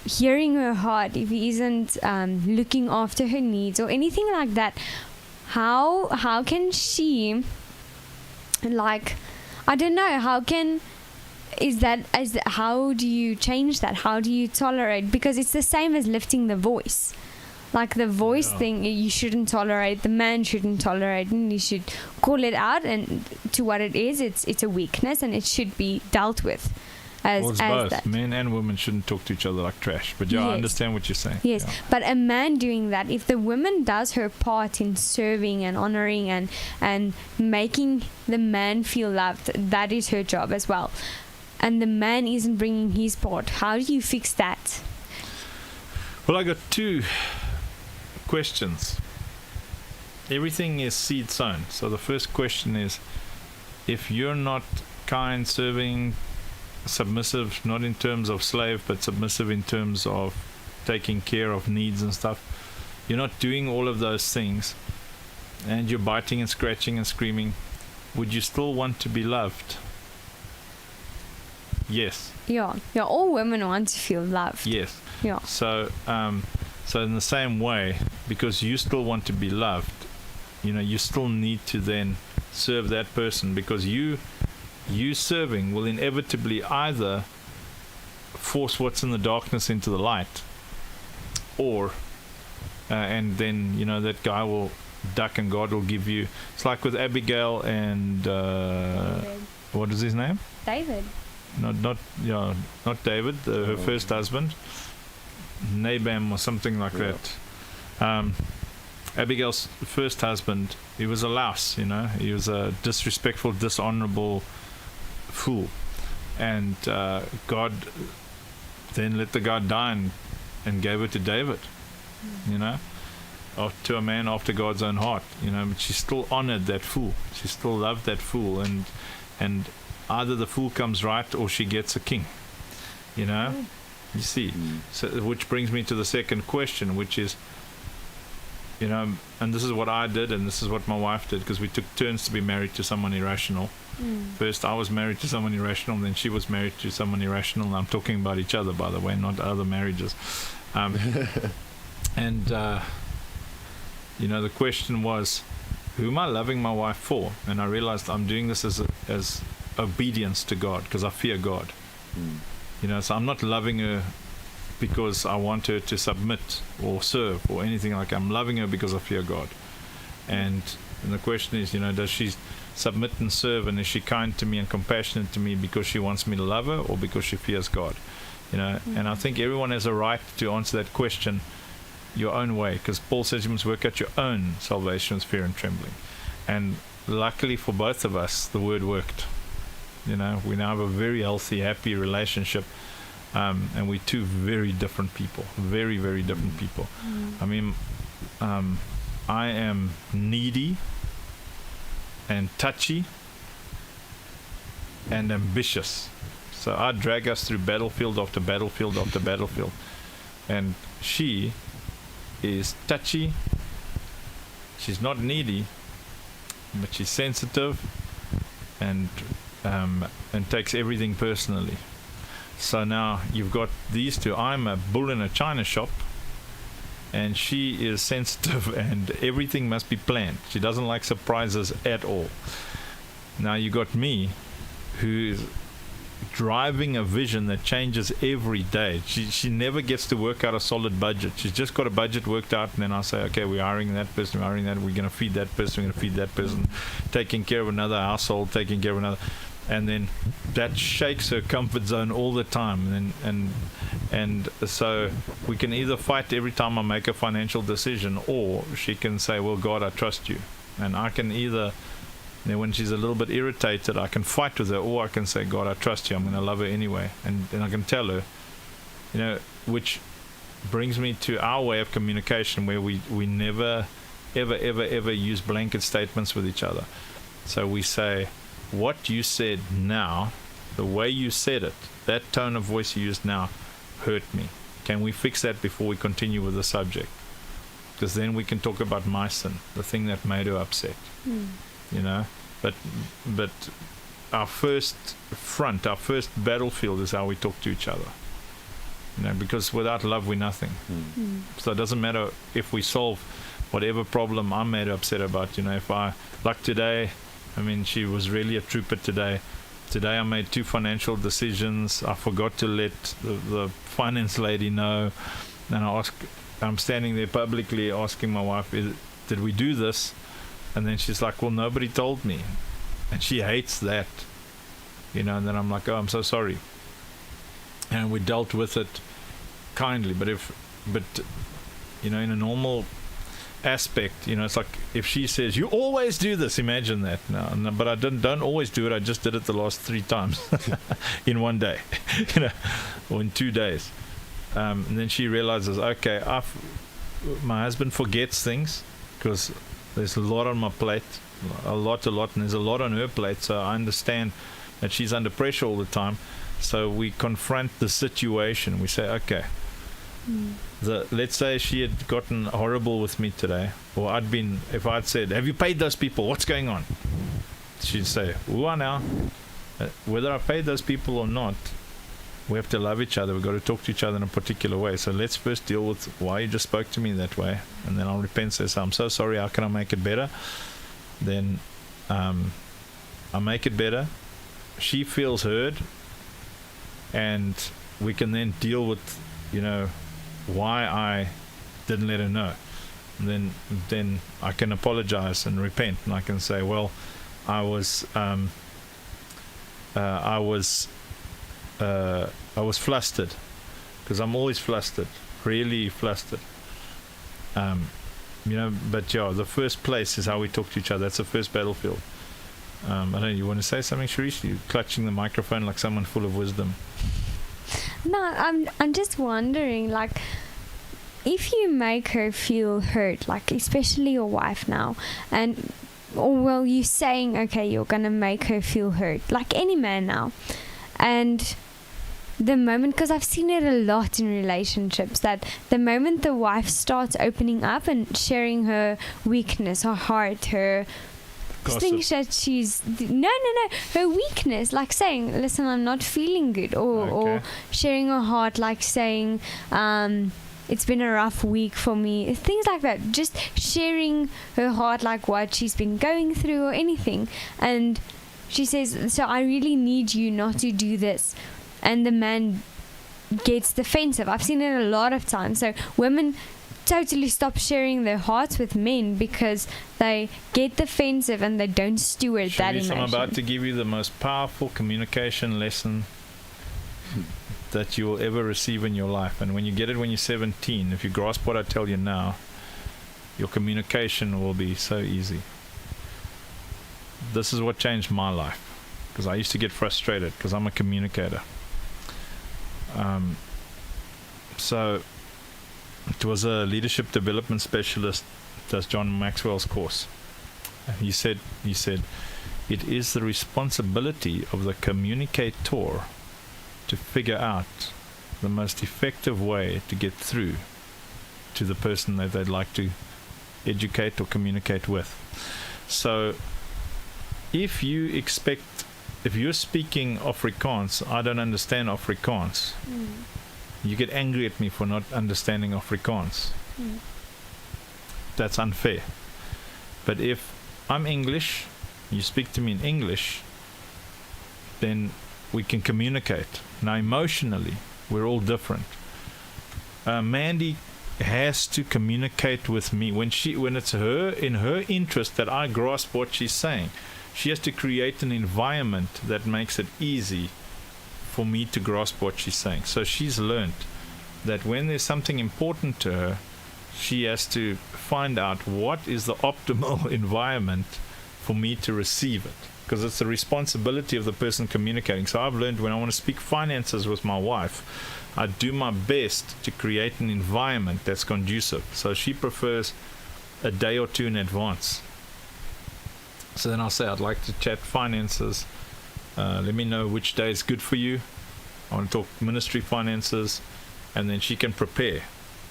[SPEAKER 6] hearing her heart, if he isn't looking after her needs or anything like that, how can she, I don't know, how do you change that? How do you tolerate? Because it's the same as lifting the voice. Like the voice thing, you shouldn't tolerate, the man shouldn't tolerate, and you should call it out and to what it is. It's a weakness, and it should be dealt with.
[SPEAKER 5] Both.
[SPEAKER 6] That.
[SPEAKER 5] Men and women shouldn't talk to each other like trash. But I understand what you're saying.
[SPEAKER 6] Yes, but a man doing that, if the woman does her part in serving and honoring and making the man feel loved, that is her job as well. And the man isn't bringing his part. How do you fix that?
[SPEAKER 5] Well, I got two questions. Everything is seed sown. So the first question is, if you're not kind, serving, submissive, not in terms of slave, but submissive in terms of taking care of needs and stuff, you're not doing all of those things, and you're biting and scratching and screaming, would you still want to be loved? Yes.
[SPEAKER 6] Yeah, all women want to feel loved.
[SPEAKER 5] Yes.
[SPEAKER 6] Yeah.
[SPEAKER 5] So in the same way, because you still want to be loved, you still need to then serve that person, because you serving will inevitably either force what's in the darkness into the light, or and then that guy will duck and God will give you. It's like with Abigail and what is his name?
[SPEAKER 6] David.
[SPEAKER 5] Not David, her first husband, Nabal or something like that. Abigail's first husband, he was a louse, he was a disrespectful, dishonorable fool, and God then let the guy die and gave it to David, to a man after God's own heart, but she still honored that fool, she still loved that fool, and either the fool comes right or she gets a king, you see. So, which brings me to the second question, which is, and this is what I did and this is what my wife did, because we took turns to be married to someone irrational. First I was married to someone irrational, and then she was married to someone irrational, and I'm talking about each other, by the way, not other marriages. And the question was, who am I loving my wife for? And I realized I'm doing this as obedience to God, because I fear God. So I'm not loving her because I want her to submit or serve or anything like that. I'm loving her because I fear God. And the question is, does she submit and serve, and is she kind to me and compassionate to me because she wants me to love her, or because she fears God? And I think everyone has a right to answer that question your own way, because Paul says you must work out your own salvation with fear and trembling. And luckily for both of us, the word worked. We now have a very healthy, happy relationship, and we're two very different people, very, very different people. I mean, I am needy and touchy and ambitious. So I drag us through battlefield after battlefield after battlefield. And she is touchy. She's not needy, but she's sensitive and takes everything personally. So now you've got these two. I'm a bull in a china shop, and she is sensitive and everything must be planned. She doesn't like surprises at all. Now you got me, who's driving a vision that changes every day. She never gets to work out a solid budget. She's just got a budget worked out, and then I say, okay, we're hiring that person, we're hiring that, we're going to feed that person, we're going to feed that person, taking care of another household, taking care of another, and then that shakes her comfort zone all the time. And so we can either fight every time I make a financial decision, or she can say, well, God, I trust you. And I can either, when she's a little bit irritated, I can fight with her, or I can say, God, I trust you, I'm going to love her anyway. And I can tell her, which brings me to our way of communication, where we never, ever use blanket statements with each other. So we say, what you said now, the way you said it, that tone of voice you used now hurt me. Can we fix that before we continue with the subject? Because then we can talk about my sin, the thing that made her upset. But our first front, our first battlefield is how we talk to each other. Because without love we're nothing. So it doesn't matter if we solve whatever problem I'm made upset about. If I, like today, she was really a trooper today. Today I made 2 financial decisions. I forgot to let the finance lady know, and I'm standing there publicly asking my wife, did we do this? And then she's like, well, nobody told me. And she hates that. And then I'm like, oh, I'm so sorry. And we dealt with it kindly. But in a normal aspect, it's like if she says, you always do this, imagine that. No, but I don't always do it. I just did it the last 3 times in one day, or in 2 days. And then she realizes, okay, my husband forgets things because there's a lot on my plate, a lot, and there's a lot on her plate. So I understand that she's under pressure all the time. So we confront the situation. We say, okay, let's say she had gotten horrible with me today, or if I'd said, have you paid those people? What's going on? She'd say, well, now, whether I paid those people or not, we have to love each other. We've got to talk to each other in a particular way. So let's first deal with why you just spoke to me that way, and then I'll repent and say, I'm so sorry, how can I make it better? Then I make it better. She feels heard, and we can then deal with, why I didn't let her know. And then I can apologize and repent, and I can say, well, I was flustered, because I'm always flustered, really flustered. But yeah, the first place is how we talk to each other. That's the first battlefield. I don't know, you want to say something, Sharice? You're clutching the microphone like someone full of wisdom.
[SPEAKER 6] No, I'm just wondering, if you make her feel hurt, especially your wife now, you're saying, okay, you're gonna make her feel hurt, like any man now, and the moment, because I've seen it a lot in relationships, that the moment the wife starts opening up and sharing her weakness, her heart, her things that she's her weakness, like saying, listen, I'm not feeling good, or sharing her heart, like saying, it's been a rough week for me, things like that, just sharing her heart, like what she's been going through or anything. And she says, so I really need you not to do this, and the man gets defensive. I've seen it a lot of times. So women totally stop sharing their hearts with men because they get defensive and they don't steward that emotion.
[SPEAKER 5] I'm about to give you the most powerful communication lesson that you will ever receive in your life. And when you get it when you're 17, if you grasp what I tell you now, your communication will be so easy. This is what changed my life, because I used to get frustrated because I'm a communicator. So it was a leadership development specialist, does John Maxwell's course, He said, it is the responsibility of the communicator to figure out the most effective way to get through to the person that they'd like to educate or communicate with. So if you're speaking Afrikaans, I don't understand Afrikaans. You get angry at me for not understanding Afrikaans. That's unfair. But if I'm English, you speak to me in English, then we can communicate. Now emotionally, we're all different. Mandy has to communicate with me when it's in her interest that I grasp what she's saying. She has to create an environment that makes it easy for me to grasp what she's saying. So she's learned that when there's something important to her, she has to find out what is the optimal environment for me to receive it, because it's the responsibility of the person communicating. So I've learned when I want to speak finances with my wife, I do my best to create an environment that's conducive. So she prefers a day or two in advance. So then I'll say, I'd like to chat finances. Let me know which day is good for you. I want to talk ministry finances. And then she can prepare.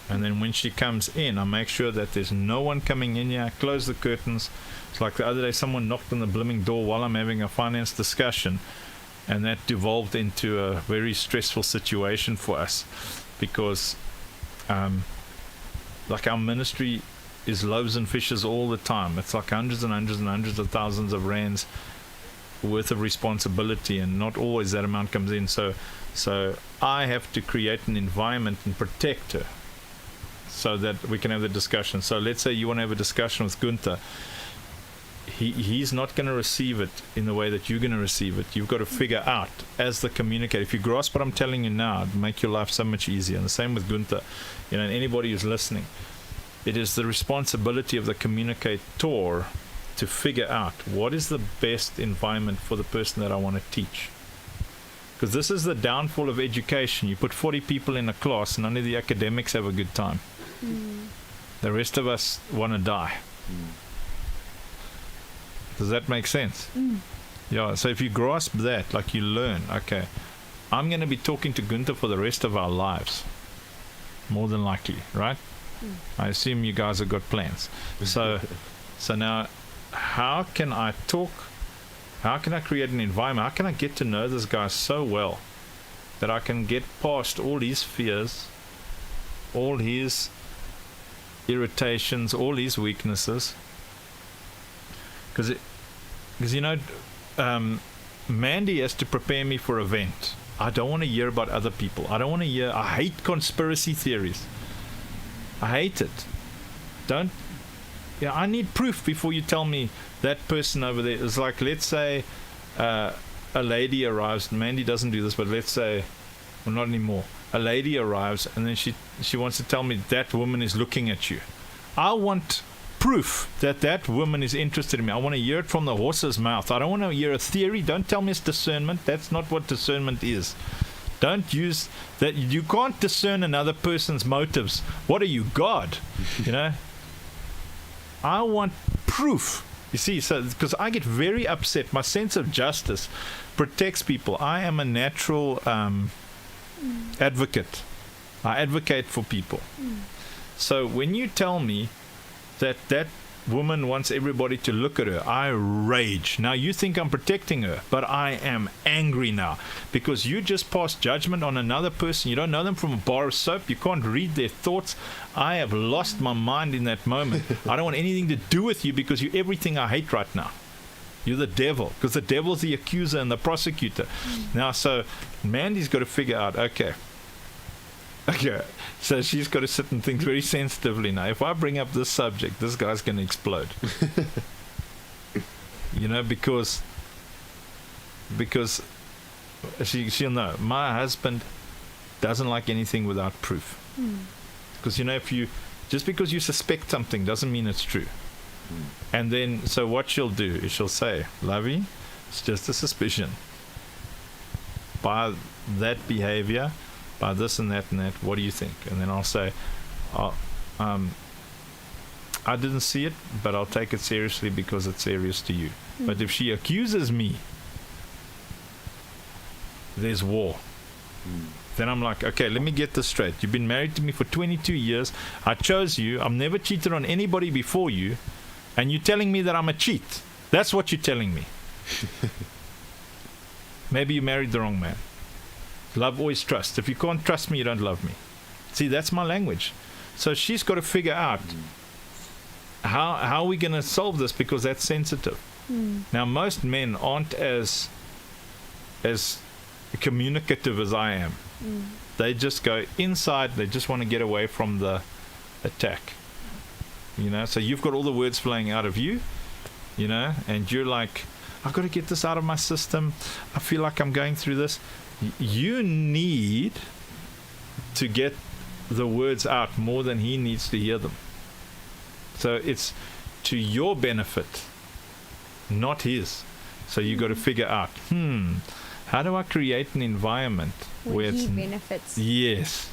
[SPEAKER 5] And then when she comes in, I make sure that there's no one coming in here. I close the curtains. It's like the other day, someone knocked on the blooming door while I'm having a finance discussion. And that devolved into a very stressful situation for us. Because like our ministry is loaves and fishes all the time. It's like hundreds and hundreds and hundreds of thousands of rands worth of responsibility, and not always that amount comes in. So I have to create an environment and protect her so that we can have the discussion. So let's say you want to have a discussion with Gunther. He's not going to receive it in the way that you're going to receive it. You've got to figure out as the communicator. If you grasp what I'm telling you now, it'll make your life so much easier. And the same with Gunther. And anybody who's listening, it is the responsibility of the communicator to figure out what is the best environment for the person that I want to teach. Because this is the downfall of education. You put 40 people in a class, none of the academics have a good time. The rest of us want to die. Does that make sense? Yeah, so if you grasp that, like you learn, okay, I'm going to be talking to Gunther for the rest of our lives. More than likely, right? I assume you guys have got plans. So now, how can I talk? How can I create an environment? How can I get to know this guy so well that I can get past all his fears, all his irritations, all his weaknesses? Because Mandy has to prepare me for an event. I don't want to hear about other people. I hate conspiracy theories. I hate it. I need proof before you tell me that person over there. It's like, let's say a lady arrives. Mandy doesn't do this, but let's say, well, not anymore. A lady arrives and then she wants to tell me that woman is looking at you. I want proof that woman is interested in me. I want to hear it from the horse's mouth. I don't want to hear a theory. Don't tell me it's discernment. That's not what discernment is. Don't use that. You can't discern another person's motives. What are you, God? I want proof. You see, so because I get very upset. My sense of justice protects people. I am a natural advocate. I advocate for people. So when you tell me that woman wants everybody to look at her, I rage. Now you think I'm protecting her, but I am angry now because you just passed judgment on another person. You don't know them from a bar of soap. You can't read their thoughts. I have lost my mind in that moment. I don't want anything to do with you because you're everything I hate right now. You're the devil, because the devil's the accuser and the prosecutor. Now, so Mandy's got to figure out, okay, so she's got to sit and think very sensitively now. If I bring up this subject, this guy's going to explode. Because she'll know. My husband doesn't like anything without proof. Because, just because you suspect something doesn't mean it's true. And then, so what she'll do is she'll say, Lovey, it's just a suspicion. By that behavior, by this and that, what do you think? And then I'll say, I didn't see it, but I'll take it seriously because it's serious to you. But if she accuses me, there's war. Then I'm like, okay, let me get this straight. You've been married to me for 22 years. I chose you. I've never cheated on anybody before you. And you're telling me that I'm a cheat. That's what you're telling me. Maybe you married the wrong man. Love always trust. If you can't trust me, you don't love me. See, that's my language. So she's got to figure out how are we going to solve this, because that's sensitive. Now, most men aren't as communicative as I am. They just go inside. They just want to get away from the attack. So you've got all the words flowing out of you, and you're like, I've got to get this out of my system. I feel like I'm going through this. You need to get the words out more than he needs to hear them. So it's to your benefit, not his. So you got to figure out, how do I create an environment where
[SPEAKER 6] he
[SPEAKER 5] it's
[SPEAKER 6] benefits?
[SPEAKER 5] Yes.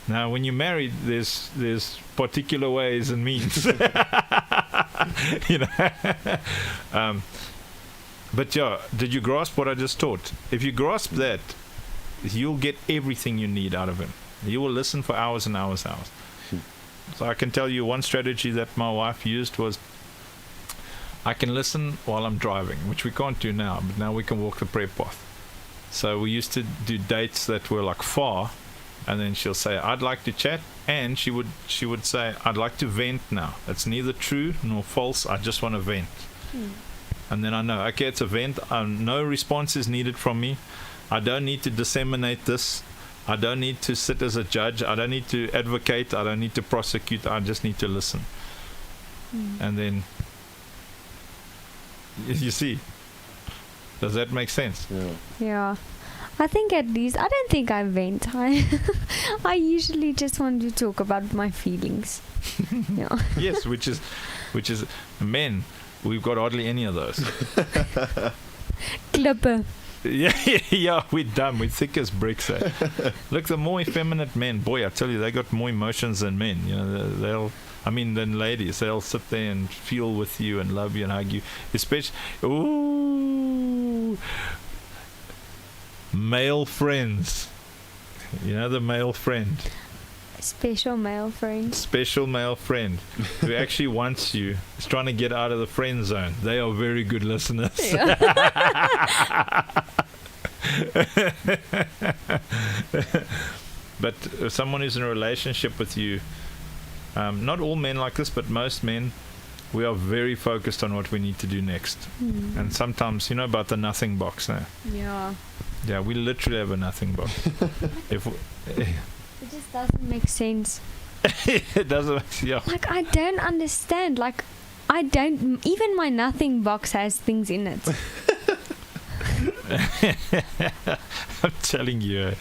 [SPEAKER 5] Now, when you're married, there's particular ways and means. But yeah, did you grasp what I just taught? If you grasp that, you'll get everything you need out of him. You will listen for hours and hours and hours. So I can tell you one strategy that my wife used was, I can listen while I'm driving, which we can't do now, but now we can walk the prayer path. So we used to do dates that were like far, and then she'll say, I'd like to chat, and she would say, I'd like to vent now. It's neither true nor false, I just want to vent. And then I know, okay, it's a vent. No response is needed from me. I don't need to disseminate this. I don't need to sit as a judge. I don't need to advocate. I don't need to prosecute. I just need to listen. And then, you see, does that make sense?
[SPEAKER 6] Yeah. I think at least, I don't think I vent. I usually just want to talk about my feelings. Yeah.
[SPEAKER 5] Yes, which is men. We've got hardly any of those.
[SPEAKER 6] Clipper.
[SPEAKER 5] Yeah, we're dumb. We're thick as bricks. Eh? Look, the more effeminate men, boy, I tell you, they got more emotions than men. Than ladies. They'll sit there and feel with you and love you and hug you. Especially, male friends. The male friend.
[SPEAKER 6] Special male friend
[SPEAKER 5] who actually wants you, is trying to get out of the friend zone. They are very good listeners. But someone who's in a relationship with you, not all men like this, but most men, we are very focused on what we need to do next. And sometimes, about the nothing box now. Yeah, we literally have a nothing box.
[SPEAKER 6] It just doesn't make sense.
[SPEAKER 5] It doesn't. Yeah.
[SPEAKER 6] Like, I don't understand. Like, I don't. Even my nothing box has things in it.
[SPEAKER 5] I'm telling you.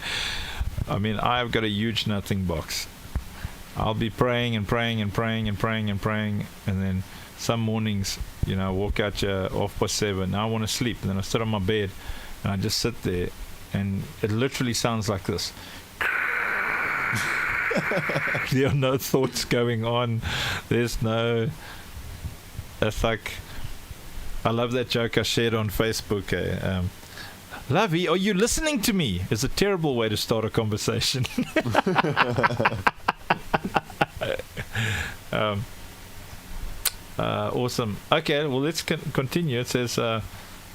[SPEAKER 5] I've got a huge nothing box. I'll be praying and praying and praying and praying and praying, and then some mornings, I walk out 7:30. Now I want to sleep, and then I sit on my bed, and I just sit there, and it literally sounds like this. There are no thoughts going on. It's like, I love that joke I shared on Facebook. Lovey, are you listening to me? It's a terrible way to start a conversation. Awesome. Okay, well, let's continue. It says,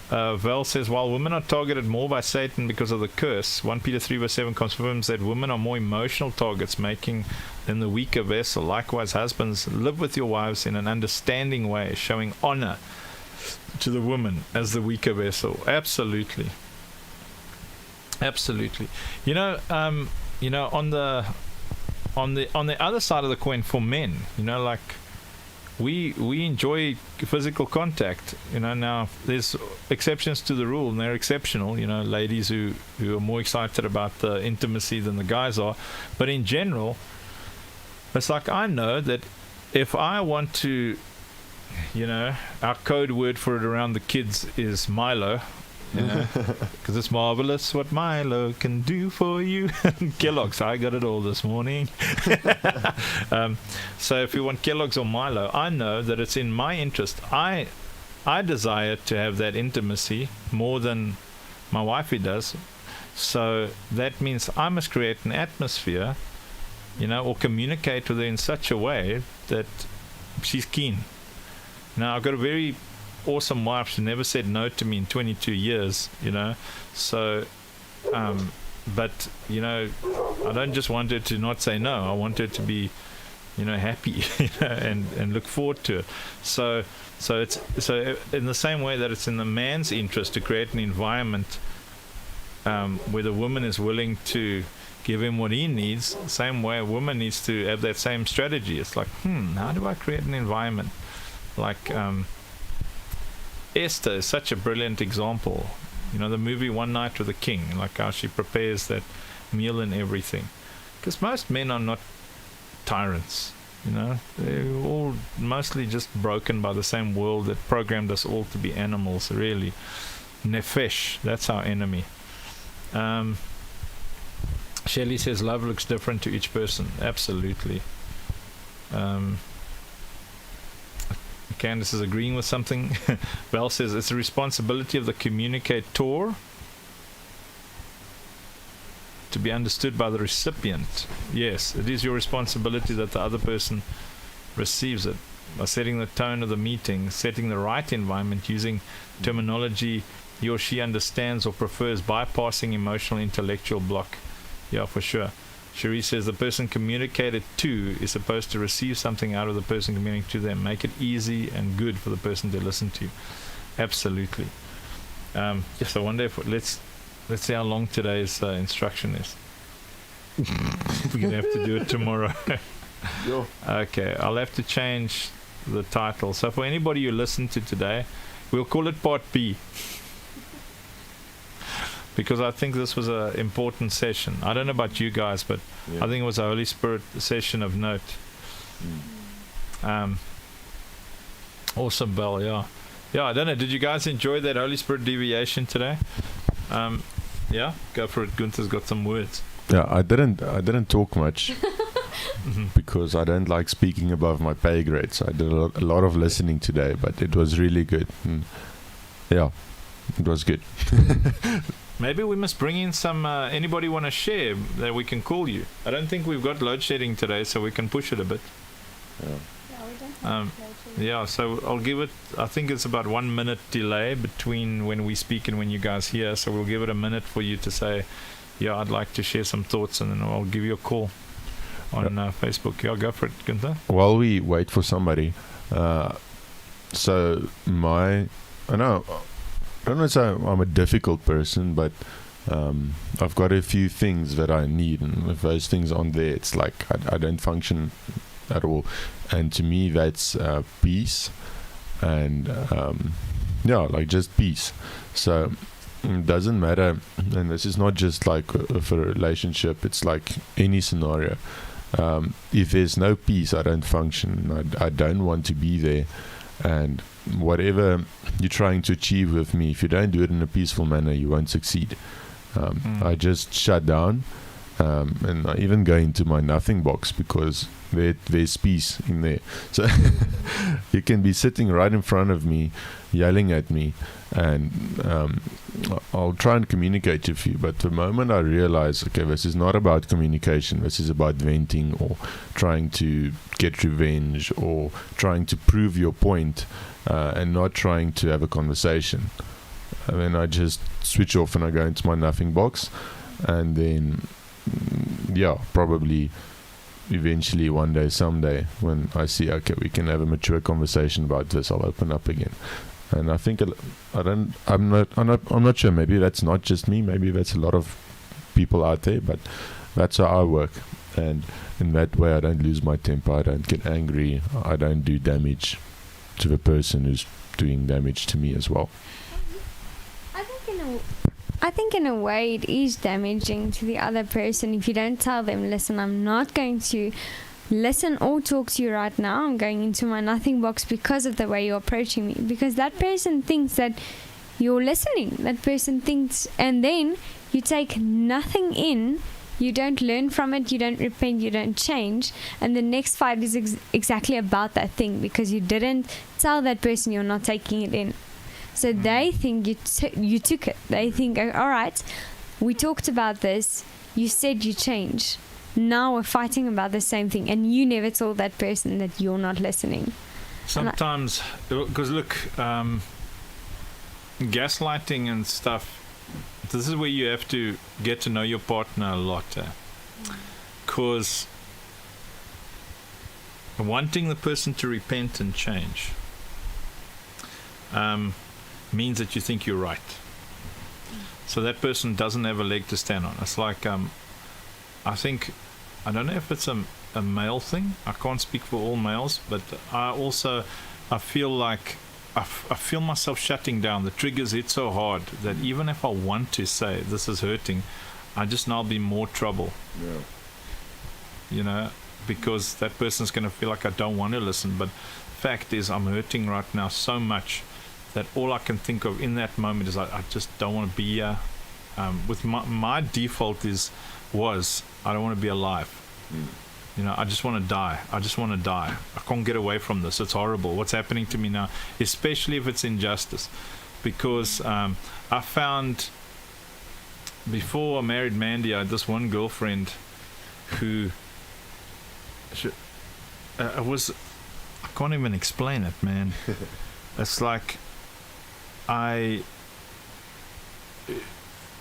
[SPEAKER 5] Val says, while women are targeted more by Satan because of the curse, 1 Peter 3 verse 7 confirms that women are more emotional targets, making them the weaker vessel. Likewise, husbands, live with your wives in an understanding way, showing honor to the woman as the weaker vessel. Absolutely. On the other side of the coin, for men, we enjoy physical contact. Now there's exceptions to the rule, and they're exceptional. Ladies who are more excited about the intimacy than the guys are. But in general, it's like, I know that if I want to, our code word for it around the kids is Milo. Because it's marvelous what Milo can do for you. Kellogg's, I got it all this morning. So if you want Kellogg's or Milo, I know that it's in my interest. I desire to have that intimacy more than my wifey does. So that means I must create an atmosphere, or communicate with her in such a way that she's keen. Now, I've got a very awesome wife. She never said no to me in 22 years, So, but, I don't just want her to not say no. I want her to be, happy, and look forward to it. So in the same way that it's in the man's interest to create an environment where the woman is willing to give him what he needs, same way a woman needs to have that same strategy. It's like, how do I create an environment? Like Esther is such a brilliant example. The movie One Night with the King, like how she prepares that meal and everything. Because most men are not tyrants. They're all mostly just broken by the same world that programmed us all to be animals, really. Nefesh, that's our enemy. Shelley says love looks different to each person. Absolutely. Candace is agreeing with something. Val says it's the responsibility of the communicator to be understood by the recipient. Yes, it is your responsibility that the other person receives it. By setting the tone of the meeting, setting the right environment, using terminology he or she understands or prefers, bypassing emotional intellectual block. Yeah, for sure. Cherie says the person communicated to is supposed to receive something out of the person communicating to them. Make it easy and good for the person to listen to. Absolutely. Yes, I wonder if let's see how long today's instruction is. We're gonna have to do it tomorrow. Okay, I'll have to change the title. So for anybody who listened to today, we'll call it Part B. Because I think this was an important session. I don't know about you guys, but I think it was a Holy Spirit session of note. Awesome, Bell. Yeah, I don't know. Did you guys enjoy that Holy Spirit deviation today? Yeah, go for it. Gunther's got some words.
[SPEAKER 7] Yeah, I didn't talk much because I don't like speaking above my pay grade. So I did a lot of listening today, but it was really good. Yeah, it was good.
[SPEAKER 5] Maybe we must bring in some, anybody want to share that we can call you? I don't think we've got load shedding today, so we can push it a bit. Yeah, so I'll give it, I think it's about 1 minute delay between when we speak and when you guys hear, so we'll give it a minute for you to say, yeah, I'd like to share some thoughts, and then I'll give you a call on Facebook. Yeah, go for it, Gunther.
[SPEAKER 7] While we wait for somebody, I don't know if I'm a difficult person, but I've got a few things that I need, and if those things aren't there, it's like I don't function at all. And to me, that's peace, and like just peace. So it doesn't matter, and this is not just like for a relationship, it's like any scenario. If there's no peace, I don't function. I don't want to be there. And whatever you're trying to achieve with me, if you don't do it in a peaceful manner, you won't succeed. I just shut down, and I even go into my nothing box, because there's peace in there. So you can be sitting right in front of me, yelling at me, and I'll try and communicate with you. But the moment I realize, okay, this is not about communication, this is about venting or trying to get revenge or trying to prove your point, and not trying to have a conversation, and then I just switch off and I go into my nothing box. And then probably eventually one day, someday, when I see, okay, we can have a mature conversation about this, I'll open up again. And I think I'm not sure, maybe that's not just me, maybe that's a lot of people out there, but that's how I work. And in that way, I don't lose my temper, I don't get angry, I don't do damage to the person who's doing damage to me as well.
[SPEAKER 6] I think in a way it is damaging to the other person if you don't tell them, listen, I'm not going to listen or talk to you right now. I'm going into my nothing box because of the way you're approaching me. Because that person thinks that you're listening. That person thinks, and then you take nothing in. You don't learn from it, you don't repent, you don't change, and the next fight is exactly about that thing, because you didn't tell that person you're not taking it in. So they think you took it. They think, oh, all right, we talked about this, you said you changed, now we're fighting about the same thing, and you never told that person that you're not listening.
[SPEAKER 5] Sometimes, because look, gaslighting and stuff, this is where you have to get to know your partner a lot. Because wanting the person to repent and change means that you think you're right. So that person doesn't have a leg to stand on. It's like, I don't know if it's a male thing. I can't speak for all males, but I feel like I feel myself shutting down. The triggers hit so hard that even if I want to say this is hurting, I just now be more trouble.
[SPEAKER 7] Yeah.
[SPEAKER 5] You know, because that person's going to feel like I don't want to listen. But fact is, I'm hurting right now so much that all I can think of in that moment is I just don't want to be here. With my default was I don't want to be alive. You know, I just want to die. I can't get away from this. It's horrible what's happening to me now, especially if it's injustice. Because I found, before I married Mandy, I had this one girlfriend who I can't even explain it, man. It's like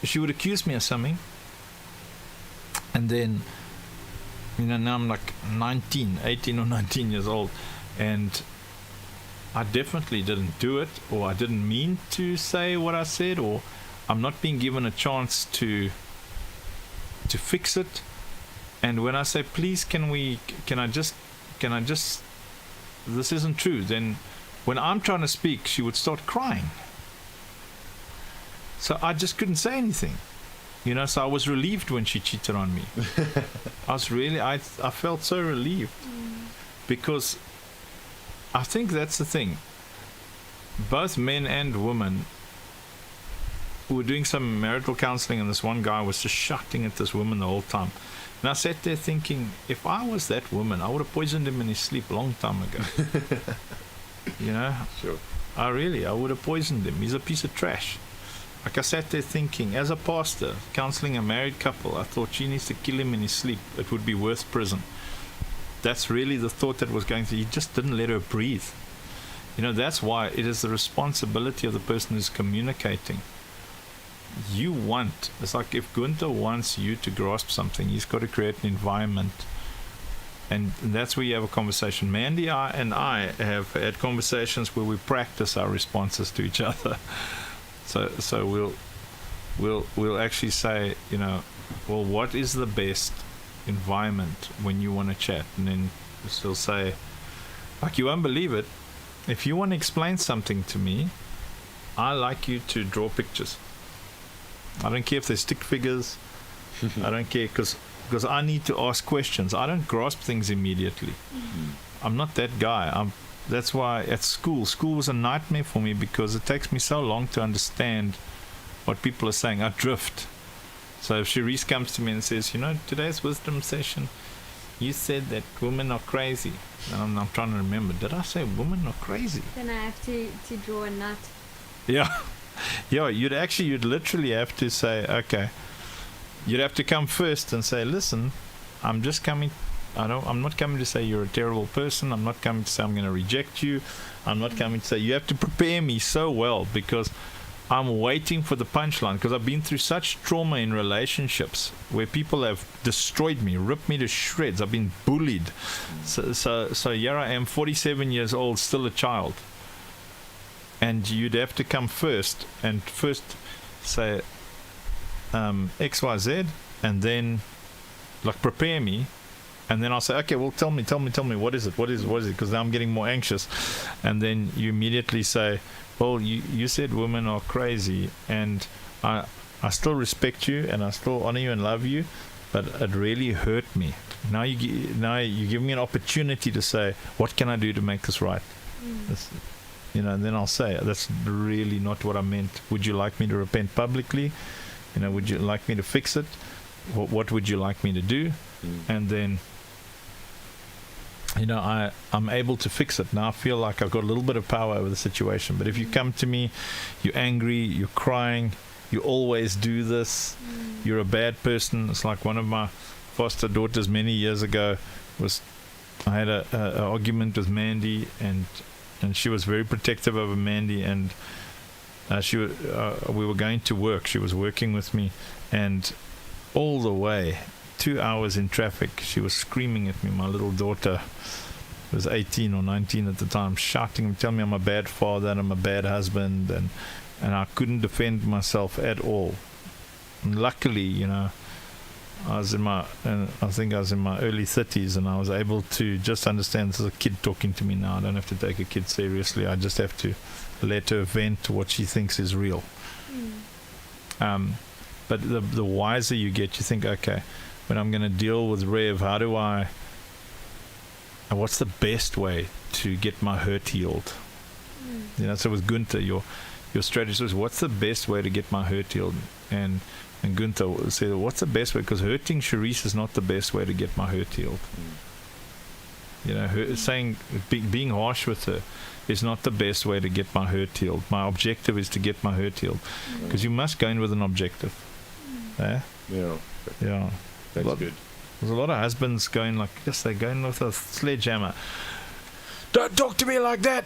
[SPEAKER 5] she would accuse me of something, and then, you know, now I'm like 18 or 19 years old, and I definitely didn't do it, or I didn't mean to say what I said, or I'm not being given a chance to fix it. And when I say, please, can I just, this isn't true, then when I'm trying to speak, she would start crying. So I just couldn't say anything. You know, so I was relieved when she cheated on me. I felt so relieved, because I think that's the thing. Both men and women, we were doing some marital counseling, and this one guy was just shouting at this woman the whole time. And I sat there thinking, if I was that woman, I would have poisoned him in his sleep a long time ago. You know?
[SPEAKER 7] Sure.
[SPEAKER 5] I would have poisoned him. He's a piece of trash. Like, I sat there thinking, as a pastor, counseling a married couple, I thought she needs to kill him in his sleep. It would be worth prison. That's really the thought that was going through. He just didn't let her breathe. You know, that's why it is the responsibility of the person who's communicating. It's like if Gunther wants you to grasp something, he's got to create an environment. And that's where you have a conversation. Mandy and I have had conversations where we practice our responses to each other. So we'll actually say, you know, well, what is the best environment when you want to chat? And then she'll say, like, you won't believe it, if you want to explain something to me, I like you to draw pictures. I don't care if they're stick figures. I don't care, because I need to ask questions. I don't grasp things immediately. I'm not that guy. That's why at school was a nightmare for me, because it takes me so long to understand what people are saying. I drift. So if Cherise comes to me and says, you know, today's wisdom session, you said that women are crazy. And I'm trying to remember, did I say women are crazy?
[SPEAKER 6] Then I have to draw a nut.
[SPEAKER 5] Yeah. Yeah, you'd literally have to say, okay, you'd have to come first and say, listen, I'm just coming. I'm not coming to say you're a terrible person. I'm not coming to say I'm going to reject you. I'm not coming to say, you have to prepare me so well, because I'm waiting for the punchline, because I've been through such trauma in relationships where people have destroyed me, ripped me to shreds. I've been bullied. So here I am, 47 years old, still a child. And you'd have to come first and say XYZ, and then like prepare me. And then I'll say, okay, well, tell me, what is it? Because now I'm getting more anxious. And then you immediately say, well, you said women are crazy, and I still respect you, and I still honor you and love you, but it really hurt me. Now you give me an opportunity to say, what can I do to make this right? And then I'll say, that's really not what I meant. Would you like me to repent publicly? Would you like me to fix it? What would you like me to do? And then, I'm able to fix it. Now I feel like I've got a little bit of power over the situation. But if you come to me, you're angry, you're crying, you always do this, you're a bad person. It's like one of my foster daughters many years ago I had an argument with Mandy, and she was very protective over Mandy, and we were going to work. She was working with me, and all the way, 2 hours in traffic, she was screaming at me. My little daughter was 18 or 19 at the time, shouting, telling me I'm a bad father and I'm a bad husband, and I couldn't defend myself at all. And luckily, I think I was in my early 30s, and I was able to just understand this is a kid talking to me now. I don't have to take a kid seriously. I just have to let her vent what she thinks is real. But the wiser you get, you think, okay, when I'm going to deal with Rev, what's the best way to get my hurt healed? So with Gunther, your strategy was, what's the best way to get my hurt healed? And Gunther said, what's the best way? Because hurting Charisse is not the best way to get my hurt healed. Being harsh with her is not the best way to get my hurt healed. My objective is to get my hurt healed. Because you must go in with an objective. Yeah. That's good. There's a lot of husbands going like, yes, they're going with a sledgehammer. Don't talk to me like that.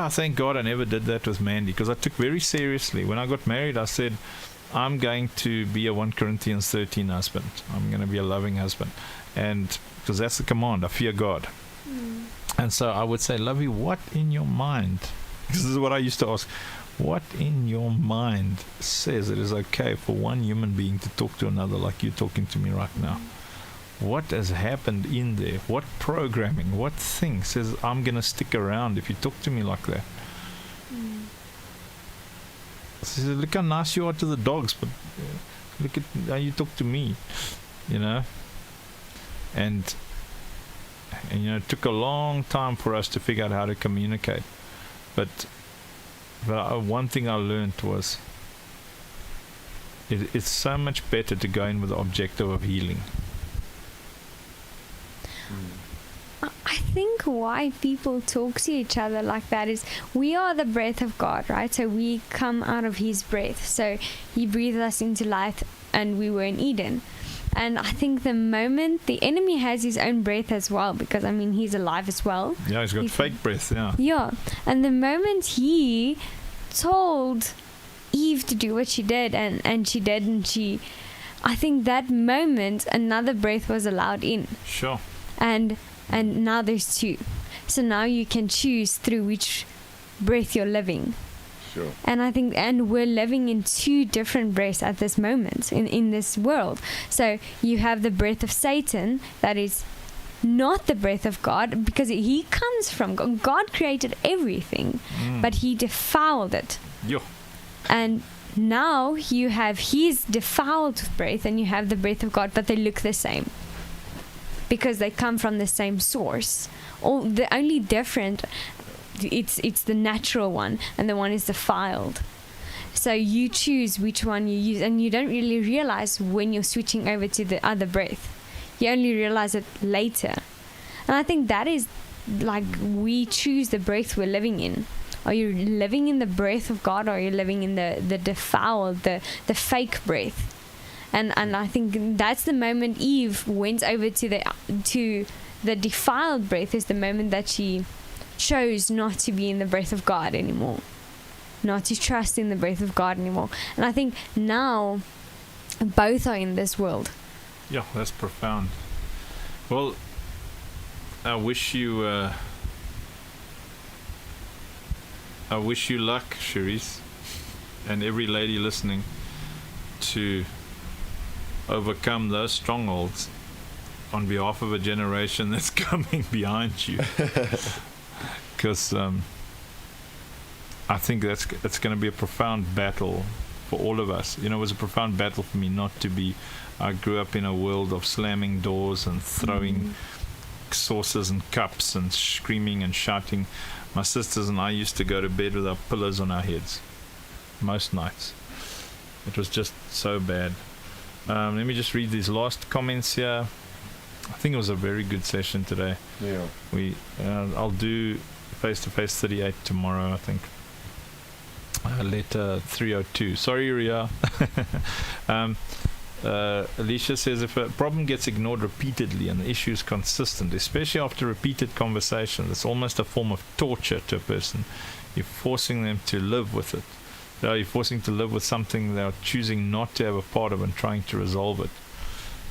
[SPEAKER 5] I thank God I never did that with Mandy, because I took very seriously. When I got married, I said, I'm going to be a 1 Corinthians 13 husband. I'm going to be a loving husband. And because that's the command, I fear God. And so I would say, Lovey, what in your mind? This is what I used to ask. What in your mind says it is okay for one human being to talk to another like you're talking to me right now? What has happened in there? What programming? What thing says I'm going to stick around if you talk to me like that? She says, look how nice you are to the dogs, but look at how you talk to me, And it took a long time for us to figure out how to communicate. But one thing I learned was it's so much better to go in with the objective of healing.
[SPEAKER 6] I think why people talk to each other like that is we are the breath of God, right? So we come out of His breath. So He breathed us into life, and we were in Eden. And I think the moment the enemy has his own breath as well, because he's alive as well.
[SPEAKER 5] Yeah, he's got fake breath.
[SPEAKER 6] Yeah, and the moment he told Eve to do what she did, and she did, and I think that moment another breath was allowed in.
[SPEAKER 5] Sure.
[SPEAKER 6] And now there's two. So now you can choose through which breath you're living.
[SPEAKER 7] Sure.
[SPEAKER 6] And I think, and we're living in two different breaths at this moment in this world. So you have the breath of Satan that is not the breath of God, because he comes from God. God created everything, but He defiled it.
[SPEAKER 5] Yeah.
[SPEAKER 6] And now you have His defiled breath, and you have the breath of God, but they look the same because they come from the same source. The only different, it's the natural one, and the one is defiled. So you choose which one you use, and you don't really realize when you're switching over to the other breath. You only realize it later. And I think that is like, we choose the breath we're living in. Are you living in the breath of God, or are you living in the defiled, the fake breath? And I think that's the moment Eve went over to the defiled breath, is the moment that she chose not to be in the breath of God anymore, not to trust in the breath of God anymore. And I think now both are in this world.
[SPEAKER 5] Yeah, that's profound. Well, I wish you luck, Charisse, and every lady listening, to overcome those strongholds on behalf of a generation that's coming behind you. Because I think it's going to be a profound battle for all of us. It was a profound battle for me not to be. I grew up in a world of slamming doors and throwing saucers and cups and screaming and shouting. My sisters and I used to go to bed with our pillows on our heads most nights. It was just so bad. Let me just read these last comments here. I think it was a very good session today.
[SPEAKER 7] Yeah.
[SPEAKER 5] I'll do face-to-face 38 tomorrow, I think. Letter 302. Sorry, Ria. Alicia says, if a problem gets ignored repeatedly and the issue is consistent, especially after repeated conversations, it's almost a form of torture to a person. You're forcing them to live with it. You're forcing to live with something they're choosing not to have a part of and trying to resolve it.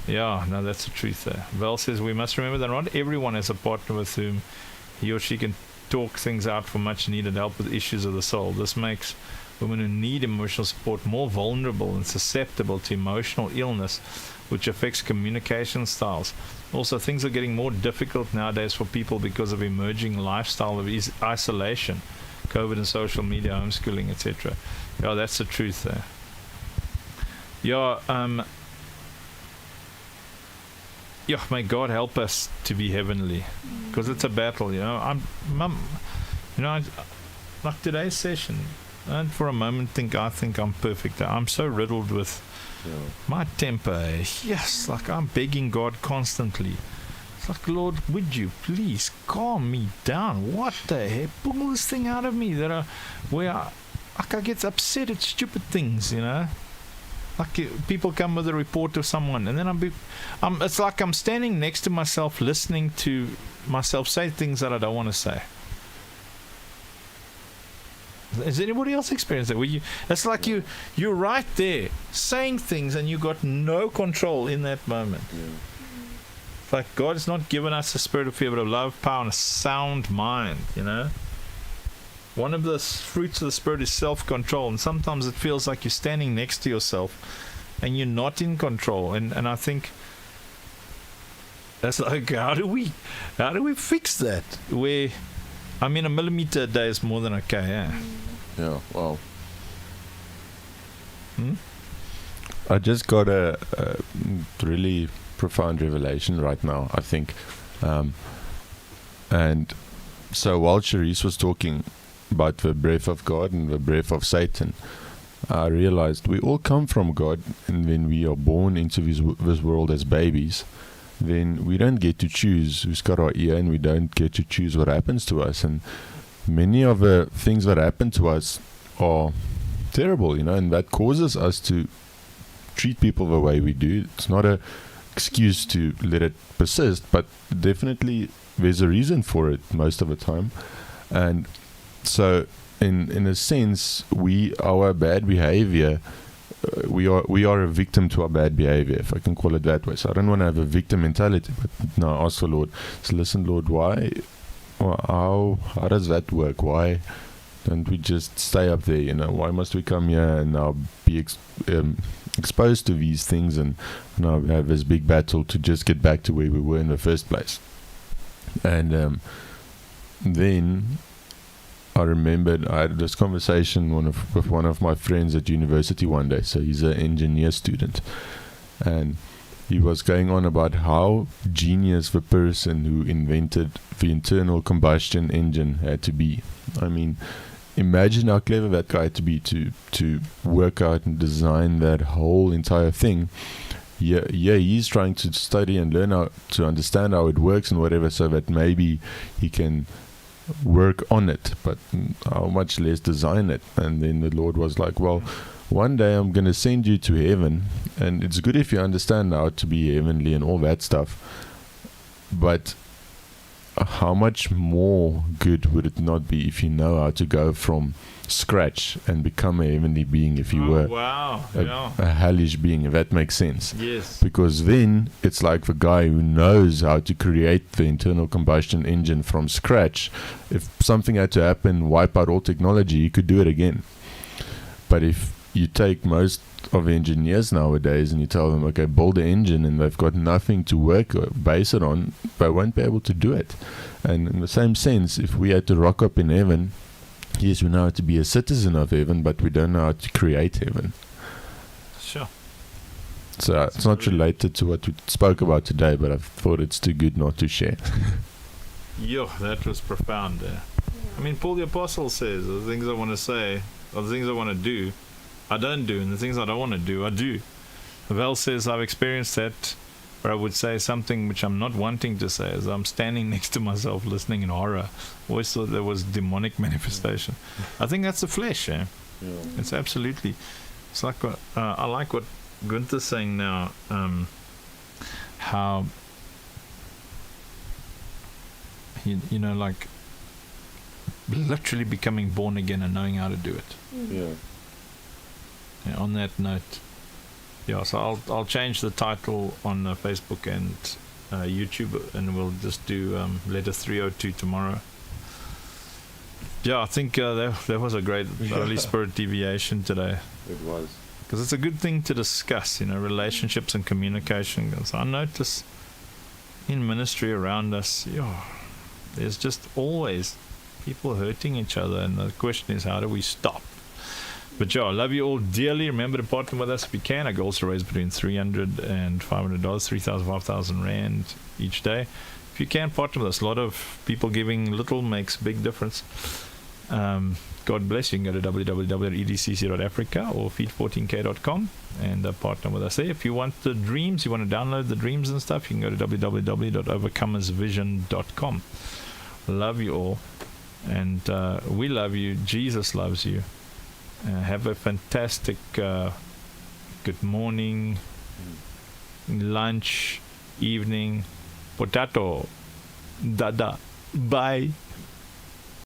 [SPEAKER 5] Yeah, no, that's the truth there. Val says, we must remember that not everyone has a partner with whom he or she can talk things out for much needed help with issues of the soul. This makes women who need emotional support more vulnerable and susceptible to emotional illness, which affects communication styles. Also, things are getting more difficult nowadays for people because of emerging lifestyle of isolation, COVID and social media, homeschooling, etc. Yeah, that's the truth there. Yeah, may God help us to be heavenly, because it's a battle, you know. Like today's session, I don't for a moment think I'm perfect. I'm so riddled with my temper. Yes, like I'm begging God constantly. It's like, Lord, would you please calm me down? What the heck? Pull this thing out of me where I get upset at stupid things, you know. Like people come with a report of someone, and then it's like I'm standing next to myself, listening to myself say things that I don't want to say. Has anybody else experienced that? It's like you're right there saying things, and you got no control in that moment. Yeah. It's like God has not given us a spirit of fear, but of love, power, and a sound mind. You know. One of the fruits of the Spirit is self-control, and sometimes it feels like you're standing next to yourself and you're not in control. And I think that's like, how do we fix that? Where, I mean, a millimeter a day is more than okay, yeah?
[SPEAKER 7] Yeah, well. I just got a really profound revelation right now, I think. And so while Charisse was talking about the breath of God and the breath of Satan, I realized we all come from God, and when we are born into this world as babies, then we don't get to choose who's got our ear, and we don't get to choose what happens to us. And many of the things that happen to us are terrible, you know, and that causes us to treat people the way we do. It's not an excuse to let it persist, but definitely there's a reason for it most of the time. And so in a sense, our bad behavior, we are a victim to our bad behavior, if I can call it that way. So I don't want to have a victim mentality, but no, I ask the Lord, so listen, Lord, why, how does that work? Why don't we just stay up there, you know? Why must we come here and now be exposed to these things and now have this big battle to just get back to where we were in the first place? And then I remembered I had this conversation with one of my friends at university one day. So he's an engineer student, and he was going on about how genius the person who invented the internal combustion engine had to be. I mean, imagine how clever that guy had to be to work out and design that whole entire thing. Yeah, he's trying to study and learn how to understand how it works and whatever, so that maybe he can work on it, but how much less design it. And then the Lord was like, well, one day I'm going to send you to heaven, and it's good if you understand how to be heavenly and all that stuff, but how much more good would it not be if you know how to go from scratch and become a heavenly being, if you were a hellish being, if that makes sense.
[SPEAKER 5] Yes.
[SPEAKER 7] Because then it's like the guy who knows how to create the internal combustion engine from scratch. If something had to happen, wipe out all technology, he could do it again. But if you take most of the engineers nowadays and you tell them, okay, build an engine, and they've got nothing to work or base it on, they won't be able to do it. And in the same sense, if we had to rock up in heaven, yes, we know how to be a citizen of heaven, but we don't know how to create heaven.
[SPEAKER 5] Sure.
[SPEAKER 7] it's not related to what we spoke about today, but I thought it's too good not to share.
[SPEAKER 5] Yo, that was profound there. I mean, Paul the Apostle says, the things I want to say, or the things I want to do, I don't do, and the things I don't want to do, I do. Val says, I've experienced that, where I would say something which I'm not wanting to say, as I'm standing next to myself listening in horror. Always thought there was demonic manifestation. I think that's the flesh, eh?
[SPEAKER 7] Yeah.
[SPEAKER 5] It's absolutely. It's like what, I like what Gunther's saying now, how, you know, like, literally becoming born again and knowing how to do it.
[SPEAKER 7] Yeah.
[SPEAKER 5] Yeah, on that note, yeah, so I'll change the title on Facebook and YouTube, and we'll just do letter 302 tomorrow. Yeah, I think that was a great Holy Spirit deviation today,
[SPEAKER 7] It was.
[SPEAKER 5] because it's a good thing to discuss, you know, relationships and communication. 'Cause I notice in ministry around us, there's just always people hurting each other, and the question is, how do we stop? But I love you all dearly. Remember to partner with us if you can. Our goals to raise between $300 and $500, 3,000, 5,000 rand each day. If you can, partner with us. A lot of people giving little makes big difference. God bless. You can go to www.edcc.africa or feed14k.com and partner with us there. If you want the dreams, you want to download the dreams and stuff, you can go to www.overcomersvision.com. Love you all, and we love you. Jesus loves you. Have a fantastic good morning, lunch, evening, potato, dada. Bye.